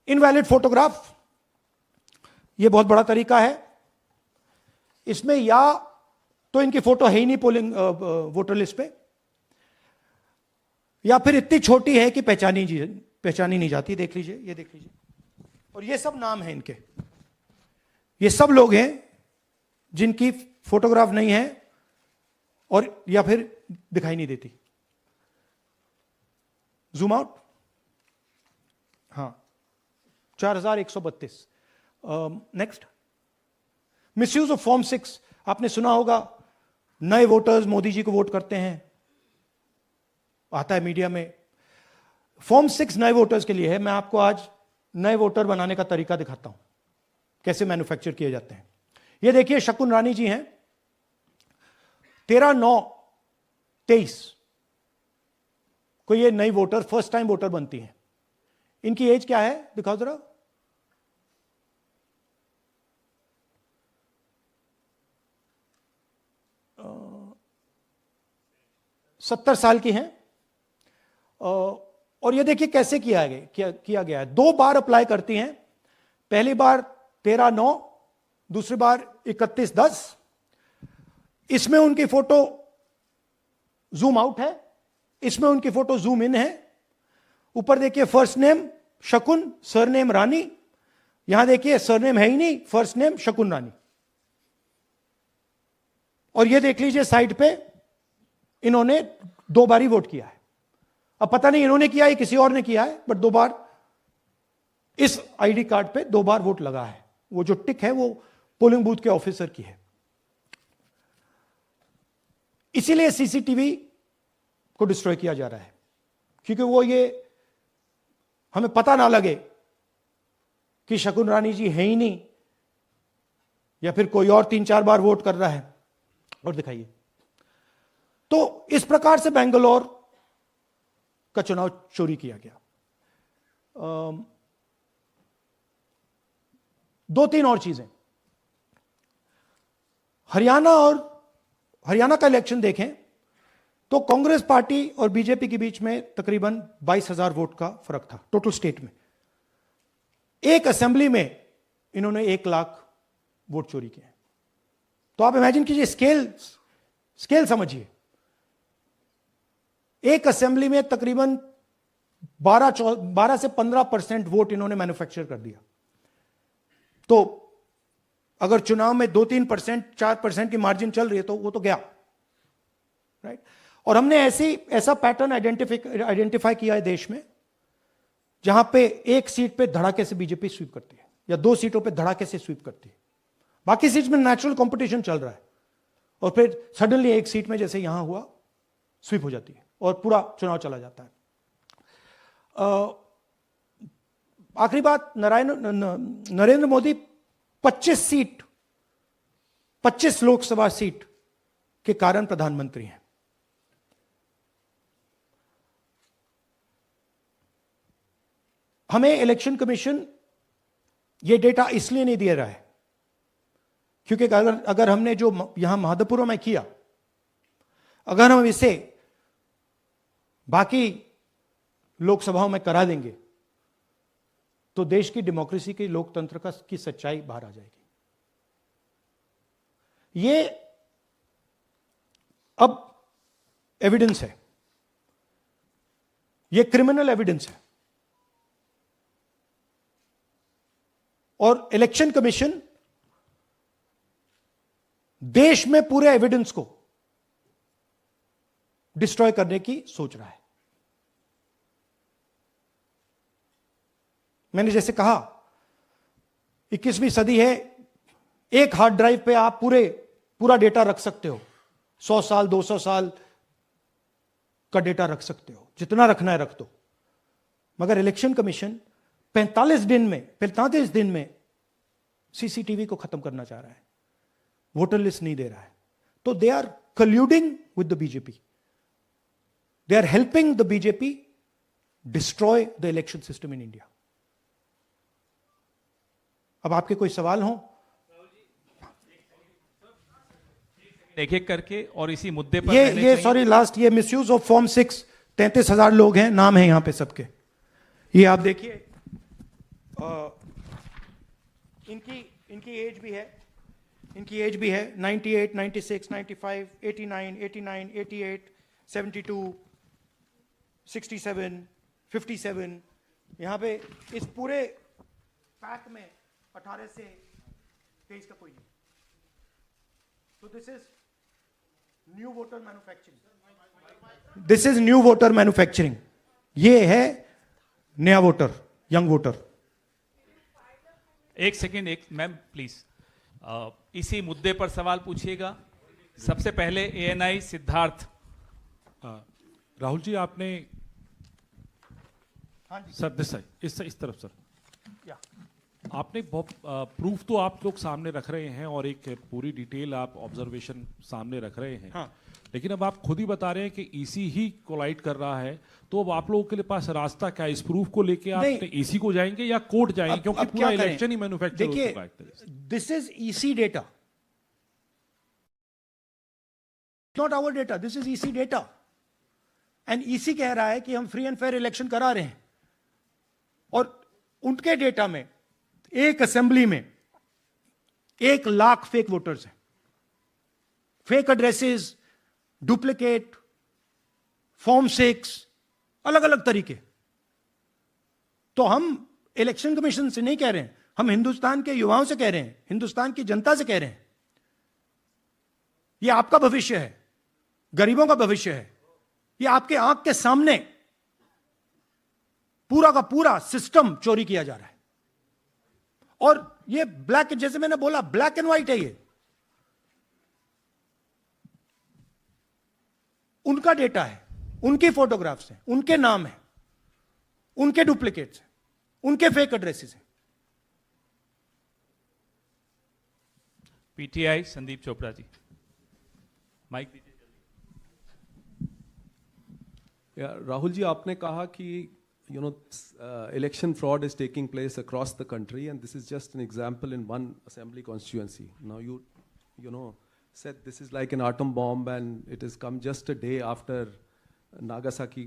इनवैलिड फोटोग्राफ, ये बहुत बड़ा तरीका है। इसमें या तो इनकी फोटो है ही नहीं पोलिंग वोटर लिस्ट पे, या फिर इतनी छोटी है कि पहचानी नहीं जाती। देख लीजिए, ये देख लीजिए, और ये सब नाम है इनके, ये सब लोग हैं जिनकी फोटोग्राफ नहीं है और या फिर दिखाई नहीं देती। जूम आउट, हाँ, 4132। नेक्स्ट, मिसयूज ऑफ फॉर्म 6, आपने सुना होगा, नए वोटर्स मोदी जी को वोट करते हैं, आता है मीडिया में। फॉर्म 6 नए वोटर्स के लिए है। मैं आपको आज नए वोटर बनाने का तरीका दिखाता हूं, कैसे मैन्युफैक्चर किए जाते हैं। ये देखिए, शकुन रानी जी हैं, 13/9/23 को ये नई वोटर, फर्स्ट टाइम वोटर बनती हैं। इनकी एज क्या है, दिखाओ जरा। 70 साल की हैं। और ये देखिए कैसे किया गया है। 2 बार अप्लाई करती हैं, पहली बार 13/9, दूसरी बार 31/10। इसमें उनकी फोटो जूम आउट है, इसमें उनकी फोटो जूम इन है। ऊपर देखिए फर्स्ट नेम शकुन, सरनेम रानी। यहां देखिए सरनेम है ही नहीं, फर्स्ट नेम शकुन रानी। और ये देख लीजिए साइड पे, इन्होंने 2 बार ही वोट किया है। अब पता नहीं इन्होंने किया है किसी और ने किया है, बट 2 बार इस आईडी कार्ड पे 2 बार वोट लगा है। वो जो टिक है वो पोलिंग बूथ के ऑफिसर की है। इसीलिए सीसीटीवी को डिस्ट्रॉय किया जा रहा है, क्योंकि वो ये हमें पता ना लगे कि शकुन रानी जी है ही नहीं, या फिर कोई और 3-4 बार वोट कर रहा है। और दिखाइए, तो इस प्रकार से बेंगलोर का चुनाव चोरी किया गया। 2-3 और चीजें। हरियाणा का इलेक्शन देखें तो कांग्रेस पार्टी और बीजेपी के बीच में तकरीबन 22,000 वोट का फर्क था टोटल स्टेट में। एक असेंबली में इन्होंने 1 लाख वोट चोरी किए। तो आप इमेजिन कीजिए, स्केल समझिए। एक असेंबली में तकरीबन 12 से 15% वोट इन्होंने मैन्युफैक्चर कर दिया। तो अगर चुनाव में 2-3%, 4% की मार्जिन चल रही है तो वो तो गया, राइट। और हमने ऐसा पैटर्न आइडेंटिफाई किया है देश में, जहां पे एक सीट पे धड़ाके से बीजेपी स्वीप करती है, या 2 सीटों पे धड़ाके से स्वीप करती है। बाकी सीट में नेचुरल कंपटीशन चल रहा है, और फिर सडनली एक सीट में जैसे यहां हुआ स्वीप हो जाती है और पूरा चुनाव चला जाता है। आखिरी बात, नरेंद्र मोदी 25 लोकसभा सीट के कारण प्रधानमंत्री हैं। हमें इलेक्शन कमीशन यह डेटा इसलिए नहीं दे रहा है क्योंकि अगर हमने जो यहां महादपुरों में किया, अगर हम इसे बाकी लोकसभाओं में करा देंगे तो देश की डेमोक्रेसी की, लोकतंत्र की सच्चाई बाहर आ जाएगी। ये अब एविडेंस है, ये क्रिमिनल एविडेंस है। और इलेक्शन कमीशन देश में पूरे एविडेंस को डिस्ट्रॉय करने की सोच रहा है। मैंने जैसे कहा, 21वीं सदी है, एक हार्ड ड्राइव पे आप पूरा डेटा रख सकते हो। 100 साल 200 साल का डेटा रख सकते हो, जितना रखना है रख दो। मगर इलेक्शन कमीशन 45 दिन में सीसीटीवी को खत्म करना चाह रहा है, वोटर लिस्ट नहीं दे रहा है। तो they are colluding with the BJP, they are helping the BJP destroy the election system in India. अब आपके कोई सवाल हो? एक एक करके और इसी मुद्दे पर रहने ये चाहिए। सॉरी लास्ट, ये मिसयूज ऑफ फॉर्म 6, 33,000 लोग हैं, नाम है यहां पे सबके। ये आप देखिए, इनकी एज भी है, 98, 96, 95, 89, 88, 72, 67, 57। यहां पे इस पूरे पैक में 18 से 23 का कोई नहीं। तो this is new voter manufacturing, this is new voter manufacturing. ये है नया वोटर, यंग वोटर। एक सेकेंड, एक मैम प्लीज, इसी मुद्दे पर सवाल पूछिएगा। सबसे पहले एएनआई सिद्धार्थ। राहुल जी, आपने हाँ जी सर इस तरफ सर, या आपने बहुत प्रूफ तो आप लोग सामने रख रहे हैं और एक पूरी डिटेल आप ऑब्जर्वेशन सामने रख रहे हैं। हाँ। लेकिन अब आप खुद ही बता रहे हैं कि ईसी ही कोलाइड कर रहा है, तो अब आप लोगों के लिए पास रास्ता क्या है? इस प्रूफ को लेके आप ईसी को जाएंगे या कोर्ट जाएंगे? क्योंकि अब पूरा क्या करें? इलेक्शन ही मैन्युफैक्चर हो देखिए, चुका है एक तरह से। This is EC data, not our data, this is EC data. And EC कह रहा है कि हम फ्री एंड फेयर इलेक्शन करा रहे हैं, और उनके डेटा में एक असेंबली में 1 लाख फेक वोटर्स हैं, फेक एड्रेसेस, डुप्लीकेट, फॉर्म 6, अलग अलग तरीके। तो हम इलेक्शन कमीशन से नहीं कह रहे हैं, हम हिंदुस्तान के युवाओं से कह रहे हैं, हिंदुस्तान की जनता से कह रहे हैं, यह आपका भविष्य है, गरीबों का भविष्य है। यह आपके आंख के सामने पूरा का पूरा सिस्टम चोरी किया जा रहा है। और ये ब्लैक, जैसे मैंने बोला, ब्लैक एंड व्हाइट है। ये उनका डेटा है, उनकी फोटोग्राफ्स हैं, उनके नाम है, उनके डुप्लीकेट्स हैं, उनके फेक एड्रेसेस हैं। पीटीआई संदीप चोपड़ा जी, माइक दीजिए। राहुल जी, आपने कहा कि election fraud is taking place across the country, and this is just an example in one assembly constituency. Now you know said this is like an atom bomb, and it has come just a day after Nagasaki.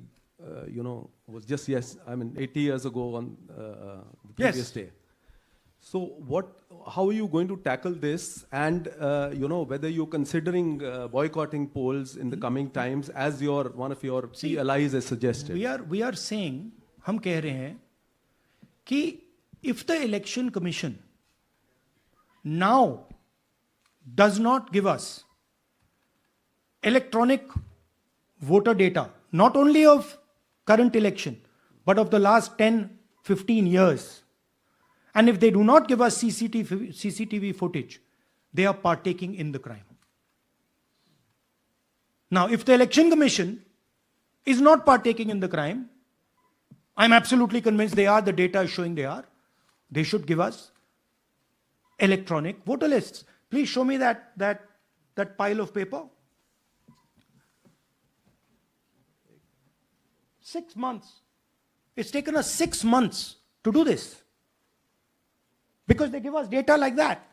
Was just 80 years ago on the previous day. So how are you going to tackle this? And whether you're considering boycotting polls in the coming times, as one of your key allies has suggested? We are saying, हम कह रहे हैं कि if the election commission now does not give us electronic voter data, not only of current election, but of the last 10, 15 years, and if they do not give us CCTV footage, they are partaking in the crime. Now, if the election commission is not partaking in the crime, I'm absolutely convinced they are, the data is showing they are, they should give us electronic voter lists. Please show me that pile of paper. 6 months. It's taken us 6 months to do this, because they give us data like that.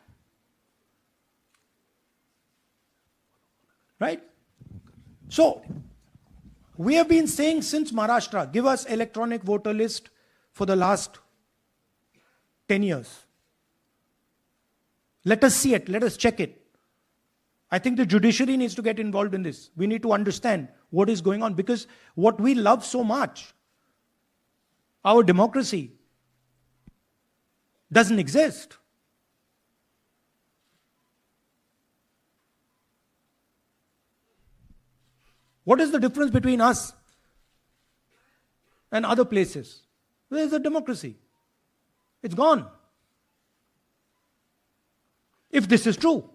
Right? So, we have been saying since Maharashtra, give us electronic voter list for the last 10 years. Let us see it, let us check it. I think the judiciary needs to get involved in this. We need to understand what is going on, because what we love so much, our democracy, doesn't exist. What is the difference between us and other places? Where is the democracy? It's gone. If this is true.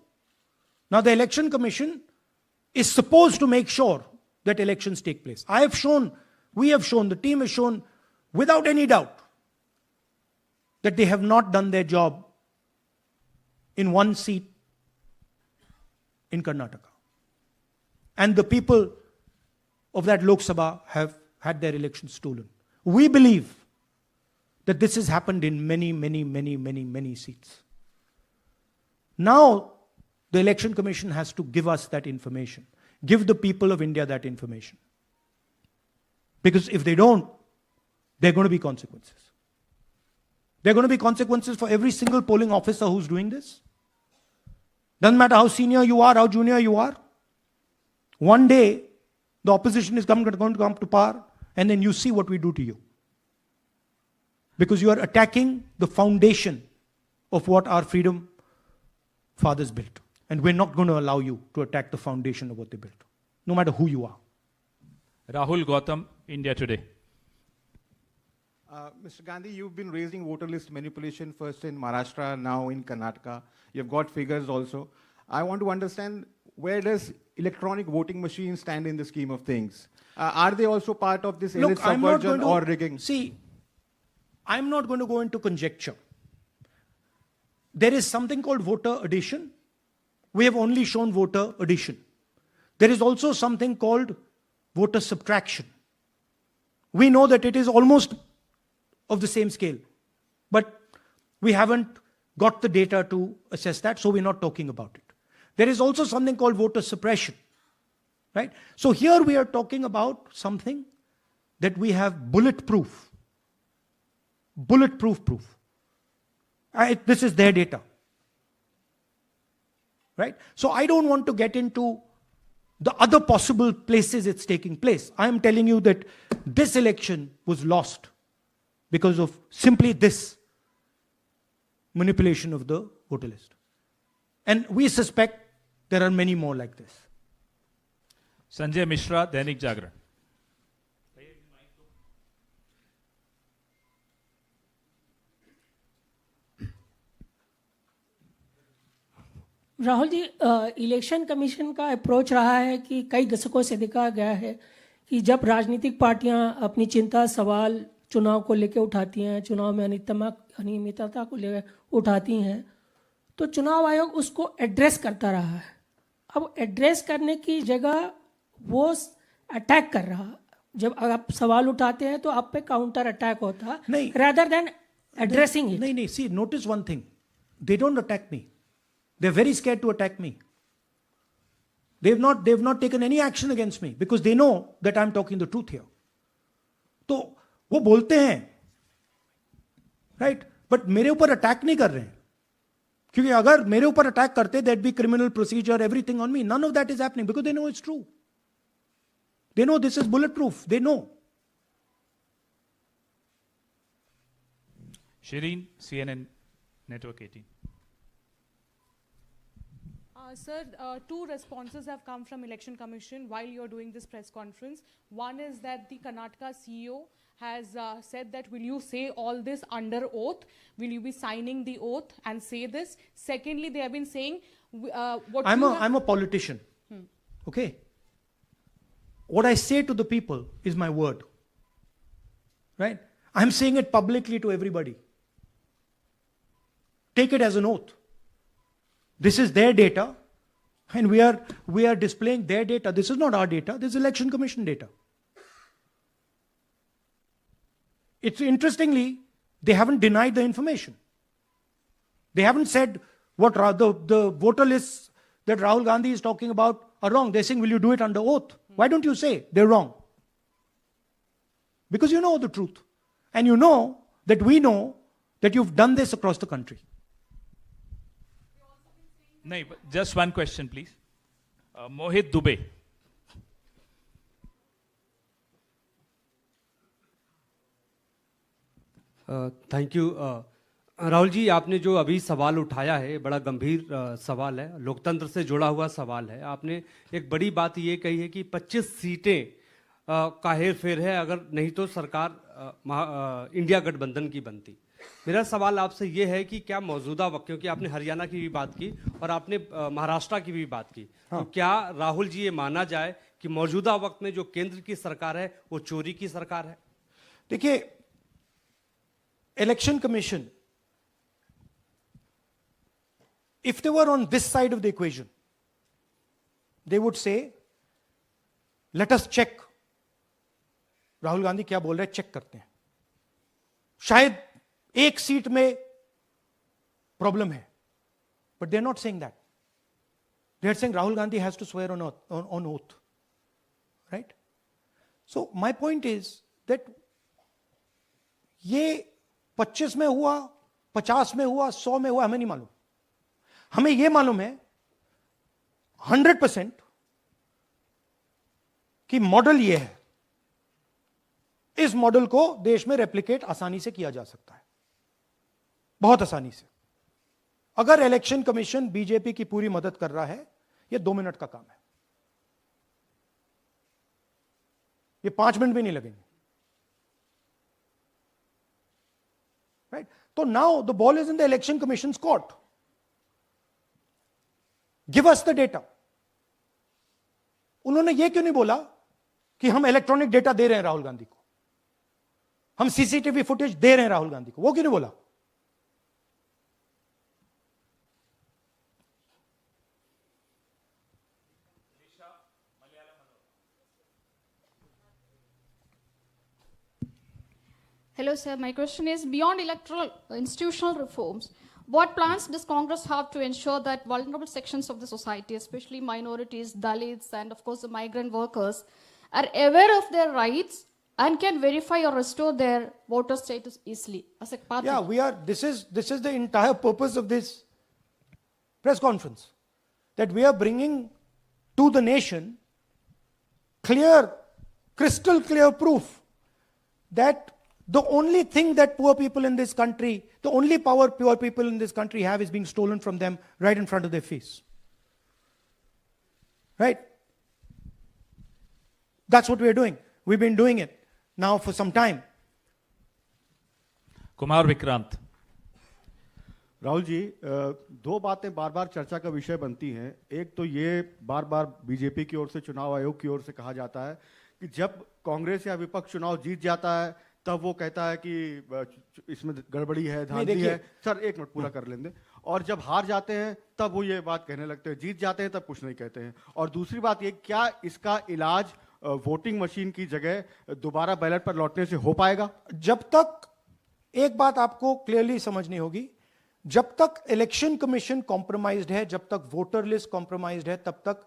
Now the election commission is supposed to make sure that elections take place. We have shown, the team has shown without any doubt that they have not done their job in one seat in Karnataka. And the people of that Lok Sabha have had their elections stolen. We believe that this has happened in many seats. Now, the Election Commission has to give us that information. Give the people of India that information. Because if they don't, there are going to be consequences. There are going to be consequences for every single polling officer who's doing this. Doesn't matter how senior you are, how junior you are. One day, the opposition is going to come to power, and then you see what we do to you. Because you are attacking the foundation of what our freedom fathers built. And we're not going to allow you to attack the foundation of what they built, no matter who you are. Rahul Gautam, India Today. Mr. Gandhi, you've been raising voter list manipulation first in Maharashtra, now in Karnataka. You've got figures also. I want to understand, where does electronic voting machines stand in the scheme of things? Are they also part of this elite subversion or rigging? See, I'm not going to go into conjecture. There is something called voter addition. We have only shown voter addition. There is also something called voter subtraction. We know that it is almost of the same scale, but we haven't got the data to assess that, so we're not talking about it. There is also something called voter suppression, right? So here we are talking about something that we have bulletproof proof. This is their data, right? So I don't want to get into the other possible places it's taking place. I am telling you that this election was lost because of simply this manipulation of the voter list. And we suspect there are many more like this. Sanjay Mishra, Dainik Jagran. Rahul ji, election commission का approach रहा है कि कई दशकों से देखा गया है कि जब राजनीतिक पार्टियां अपनी चिंता सवाल चुनाव को लेकर उठाती हैं, चुनाव में अनियमितता को लेकर उठाती हैं, तो चुनाव आयोग उसको एड्रेस करता रहा है। अब एड्रेस करने की जगह वो अटैक कर रहा। जब आप सवाल उठाते हैं तो आप पे काउंटर अटैक होता नहीं, rather than addressing it. नहीं, see, notice one thing. They don't attack me. They're very scared to attack me. They've not taken any action against me because they know that I'm talking the truth here. तो वो बोलते हैं, right? But मेरे ऊपर attack नहीं कर रहे हैं, क्योंकि अगर मेरे ऊपर अटैक करते, there'd be criminal procedure, everything on me. None of that is happening because they know it's true. They know this is bulletproof. They know. Shireen, CNN Network 18. Sir, two responses have come from Election Commission while you're doing this press conference. One is that the Karnataka CEO has said that, will you say all this under oath? Will you be signing the oath and say this? Secondly, they have been saying I'm a politician. Okay? What I say to the people is my word. Right? I'm saying it publicly to everybody. Take it as an oath. This is their data, and we are displaying their data. This is not our data. This is Election Commission data. It's interestingly, they haven't denied the information. They haven't said what the voter lists that Rahul Gandhi is talking about are wrong. They're saying, will you do it under oath? Why don't you say they're wrong? Because you know the truth. And you know that we know that you've done this across the country. No, just one question, please. Mohit Dubey. Thank you Rahul ji, आपने जो अभी सवाल उठाया है बड़ा गंभीर सवाल है, लोकतंत्र से जुड़ा हुआ सवाल है। आपने एक बड़ी बात ये कही है कि 25 सीटें का हेर फेर है, अगर नहीं तो सरकार इंडिया गठबंधन की बनती। मेरा सवाल आपसे ये है कि क्या मौजूदा वक्त, क्योंकि आपने हरियाणा की भी बात की और आपने महाराष्ट्र की भी बात की, तो क्या राहुल जी ये माना जाए कि मौजूदा वक्त में जो केंद्र की सरकार है वो चोरी की सरकार है? देखिए, election commission, if they were on this side of the equation, they would say, let us check. Rahul Gandhi क्या बोल रहे हैं, चेक करते हैं। शायद एक सीट में प्रॉब्लम है, but they are not saying that. They are saying Rahul Gandhi has to swear on oath. Right? So my point is that ये 25 में हुआ, 50 में हुआ, 100 में हुआ, हमें नहीं मालूम. हमें ये मालूम है 100% कि मॉडल ये है. इस मॉडल को देश में रेप्लिकेट आसानी से किया जा सकता है, बहुत आसानी से. अगर इलेक्शन कमीशन बीजेपी की पूरी मदद कर रहा है, यह 2 मिनट का काम है. ये 5 मिनट भी नहीं लगेंगे. राइट? तो now the ball is in the election commissions court. Give us the data. उन्होंने ये क्यों नहीं बोला कि हम इलेक्ट्रॉनिक डेटा दे रहे हैं राहुल गांधी को, हम सीसीटीवी फुटेज दे रहे हैं राहुल गांधी को? वो क्यों नहीं बोला? Hello, sir. My question is, beyond electoral institutional reforms, what plans does Congress have to ensure that vulnerable sections of the society, especially minorities, Dalits, and of course the migrant workers, are aware of their rights and can verify or restore their voter status easily as a party? Yeah, we are. This is the entire purpose of this press conference, that we are bringing to the nation clear, crystal clear proof that the only thing that poor people in this country, the only power poor people in this country have is being stolen from them right in front of their face. Right? That's what we are doing. We've been doing it now for some time. Kumar Vikrant. Rahul ji, दो बातें बार बार चर्चा का विषय बनती हैं. एक तो ये बार बार बीजेपी की ओर से, चुनाव आयोग की ओर से कहा जाता है कि जब कांग्रेस या विपक्ष चुनाव जीत जाता है तब वो कहता है कि इसमें गड़बड़ी है, धांधली है. सर एक मिनट पूरा कर लेंगे. और जब हार जाते हैं तब वो ये बात कहने लगते हैं, जीत जाते हैं तब कुछ नहीं कहते हैं. और दूसरी बात ये, क्या इसका इलाज वोटिंग मशीन की जगह दोबारा बैलेट पर लौटने से हो पाएगा? जब तक, एक बात आपको क्लियरली समझनी होगी, जब तक इलेक्शन कमीशन कॉम्प्रोमाइज्ड है, जब तक वोटर लिस्ट कॉम्प्रोमाइज्ड है, तब तक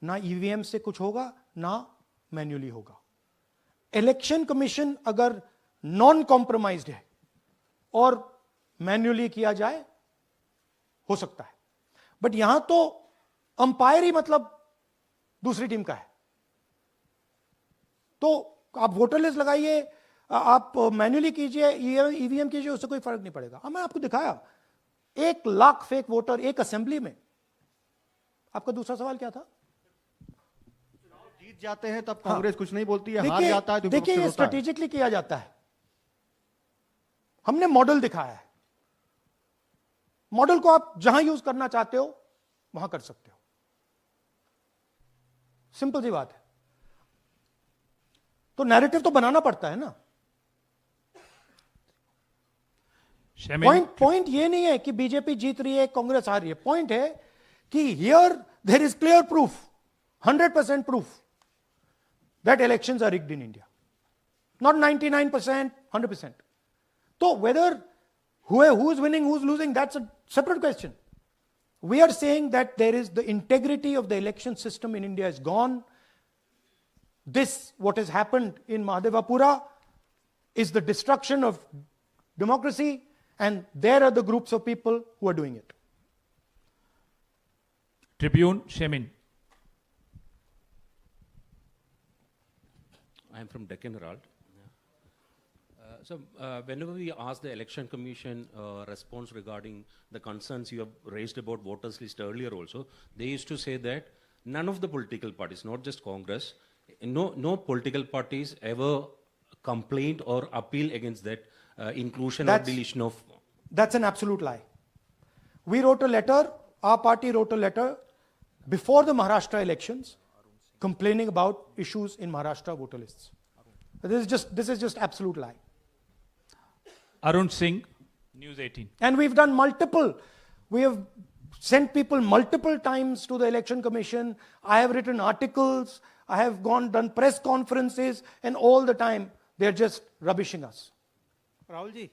ना ईवीएम से कुछ होगा ना मैन्युअली होगा. इलेक्शन कमीशन अगर नॉन कॉम्प्रोमाइज्ड है और मैन्युअली किया जाए, हो सकता है. बट यहां तो अंपायर ही मतलब दूसरी टीम का है. तो आप वोटर लिस्ट लगाइए, आप मैन्युअली कीजिए, ईवीएम कीजिए, उससे कोई फर्क नहीं पड़ेगा. मैं आपको दिखाया 1 लाख फेक वोटर एक असेंबली में. आपका दूसरा सवाल क्या था? जीत जाते हैं तब कांग्रेस कुछ नहीं बोलती है, हार जाता है तो देखिए, ये स्ट्रेटेजिकली किया जाता है. हमने मॉडल दिखाया है. मॉडल को आप जहां यूज करना चाहते हो वहां कर सकते हो. सिंपल सी बात है. तो नैरेटिव तो बनाना पड़ता है ना. पॉइंट ये नहीं है कि बीजेपी जीत रही है, कांग्रेस हार रही है. पॉइंट है कि here there is clear proof, 100% proof that elections are rigged in India. Not 99%, 100%. So whether who is winning, who is losing, that's a separate question. We are saying that there is the integrity of the election system in India is gone. This, what has happened in Mahadevapura, is the destruction of democracy, and there are the groups of people who are doing it. Tribune, Shemin. I am from Deccan Herald. So whenever we ask the Election Commission response regarding the concerns you have raised about voters list earlier also, they used to say that none of the political parties, not just Congress, no political parties ever complained or appealed against that inclusion or deletion of... That's an absolute lie. We wrote a letter, our party wrote a letter before the Maharashtra elections complaining about issues in Maharashtra voter lists. This is just absolute lie. Arun Singh, News 18. And we've done we have sent people multiple times to the election commission. I have written articles, I have done press conferences, and all the time they're just rubbishing us. Rahul ji,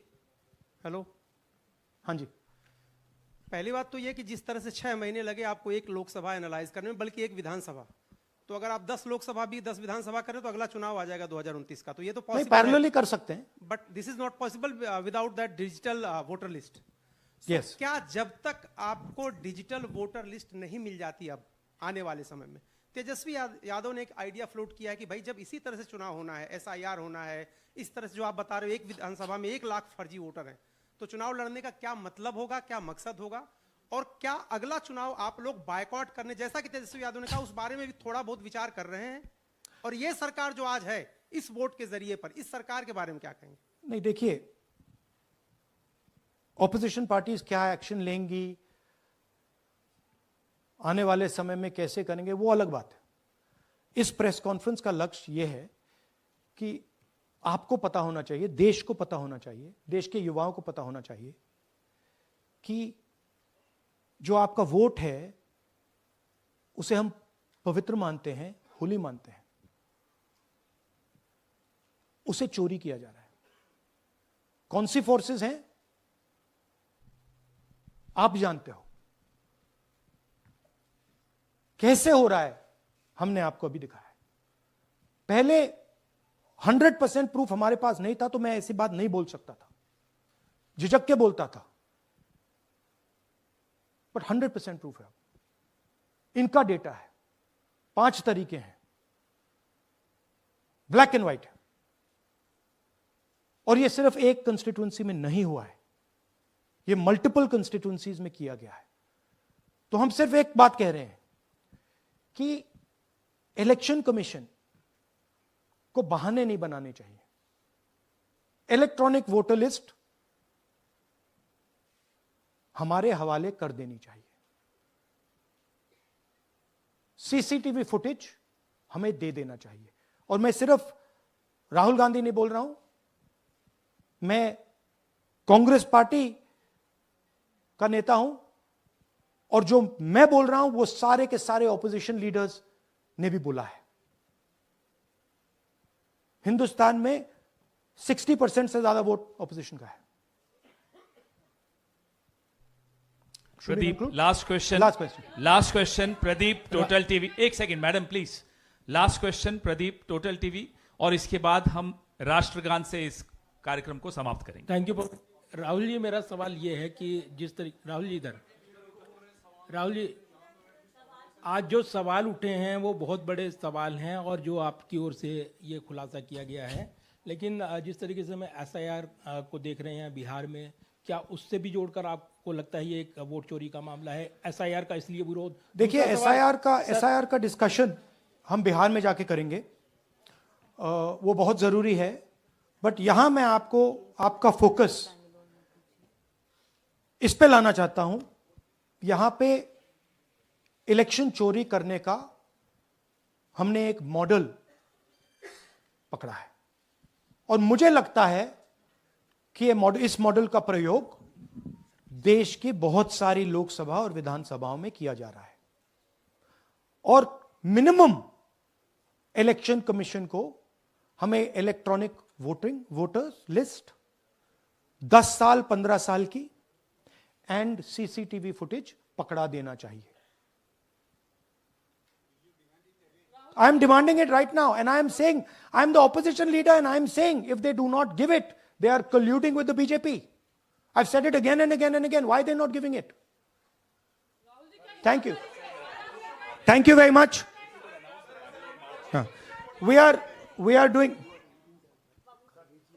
hello, हाँ जी। पहली बात तो ये कि जिस तरह से 6 महीने लगे आपको एक लोकसभा एनालाइज करने में, बल्कि एक विधानसभा, तो अगर आप 10 लोकसभा भी 10 विधानसभा करें तो अगला चुनाव आ जाएगा 2029 का, तो ये तो नहीं, पॉसिबल पैरेलली कर सकते हैं। But this is not possible without that digital voter list. Yes. क्या जब तक आपको डिजिटल वोटर लिस्ट नहीं मिल जाती अब आने वाले समय में, तेजस्वी यादव ने एक आइडिया फ्लोट किया है कि भाई जब इसी तरह से चुनाव होना है, SIR होना है, इस तरह से जो आप बता रहे हो एक विधानसभा में 1 लाख फर्जी वोटर हैं, तो चुनाव लड़ने का क्या मतलब होगा, क्या मकसद होगा, और क्या अगला चुनाव आप लोग बायकॉट करने, जैसा कि तेजस्वी यादव ने कहा, उस बारे में भी थोड़ा बहुत विचार कर रहे हैं? और ये सरकार जो आज है इस वोट के जरिए पर, इस सरकार के बारे में क्या कहेंगे? नहीं, देखिए, ऑपोजिशन पार्टीज क्या एक्शन लेंगी, आने वाले समय में कैसे करेंगे, वो अलग बात है। इस प्रेस कॉन्फ्रेंस का लक्ष्य यह है कि आपको पता होना चाहिए, देश को पता होना चाहिए, देश के युवाओं को पता होना चाहिए कि जो आपका वोट है उसे हम पवित्र मानते हैं, होली मानते हैं, उसे चोरी किया जा रहा है। कौन सी फोर्सेस हैं आप जानते हो, कैसे हो रहा है हमने आपको अभी दिखाया है। पहले 100% प्रूफ हमारे पास नहीं था तो मैं ऐसी बात नहीं बोल सकता था, झिझक के बोलता था, बट 100% प्रूफ है। इनका डेटा है, 5 तरीके हैं, ब्लैक एंड व्हाइट है, और यह सिर्फ एक कंस्टिट्यूएंसी में नहीं हुआ है, यह मल्टीपल कंस्टिट्यूएंसीज में किया गया है। तो हम सिर्फ एक बात कह रहे हैं कि इलेक्शन कमीशन को बहाने नहीं बनाने चाहिए। इलेक्ट्रॉनिक वोटर लिस्ट हमारे हवाले कर देनी चाहिए। सीसीटीवी फुटेज हमें दे देना चाहिए। और मैं सिर्फ राहुल गांधी नहीं बोल रहा हूं, मैं कांग्रेस पार्टी का नेता हूं, और जो मैं बोल रहा हूं वो सारे के सारे ऑपोजिशन लीडर्स ने भी बोला है। हिंदुस्तान में 60% से ज्यादा वोट ऑपोजिशन का है। Pradeep, last question Pradeep, total TV. एक second madam please, last question Pradeep, total TV, और इसके बाद हम राष्ट्रगान से इस कार्यक्रम को समाप्त करेंगे। थैंक यू राहुल जी। मेरा सवाल ये है कि जिस तरीके राहुल जी आज जो सवाल उठे हैं वो बहुत बड़े सवाल हैं, और जो आपकी ओर से ये खुलासा किया गया है, लेकिन जिस तरीके से मैं SIR को देख रहे हैं बिहार में, क्या उससे भी जोड़कर आपको लगता है ये एक वोट चोरी का मामला है? SIR का इसलिए विरोध, देखिए SIR का डिस्कशन हम बिहार में जाके करेंगे, वो बहुत जरूरी है, बट यहां मैं आपका फोकस इस पे लाना चाहता हूं। यहां पे इलेक्शन चोरी करने का हमने एक मॉडल पकड़ा है, और मुझे लगता है कि इस मॉडल का प्रयोग देश की बहुत सारी लोकसभा और विधानसभाओं में किया जा रहा है। और मिनिमम इलेक्शन कमीशन को हमें इलेक्ट्रॉनिक वोटर्स लिस्ट 10 साल 15 साल की एंड सीसीटीवी फुटेज पकड़ा देना चाहिए। I am demanding it right now, and I am saying, I am the opposition leader, and I am saying, if they do not give it, they are colluding with the BJP. I've said it again and again and again. Why are they not giving it? Thank you. Thank you very much. We are doing,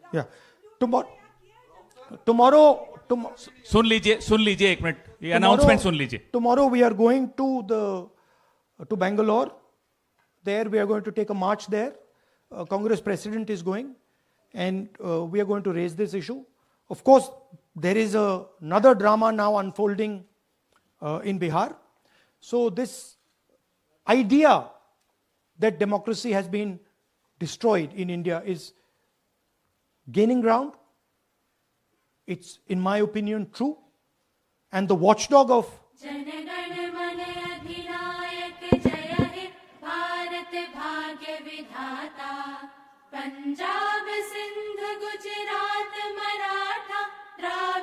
yeah. Tomorrow, सुन लीजिए एक minute, ये announcement सुन लीजिए। Tomorrow we are going to Bangalore. There we are going to take a march there. Congress president is going, and we are going to raise this issue. Of course, there is another drama now unfolding in Bihar. So this idea that democracy has been destroyed in India is gaining ground. It's, in my opinion, true. And the watchdog of Punjab Sindh Gujarat Maratha Dravida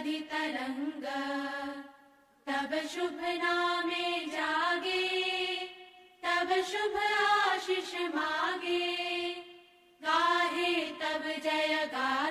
नदी तरंग, तब शुभ नामे जागे, तब शुभ आशीष मागे, गाहे तब जय गा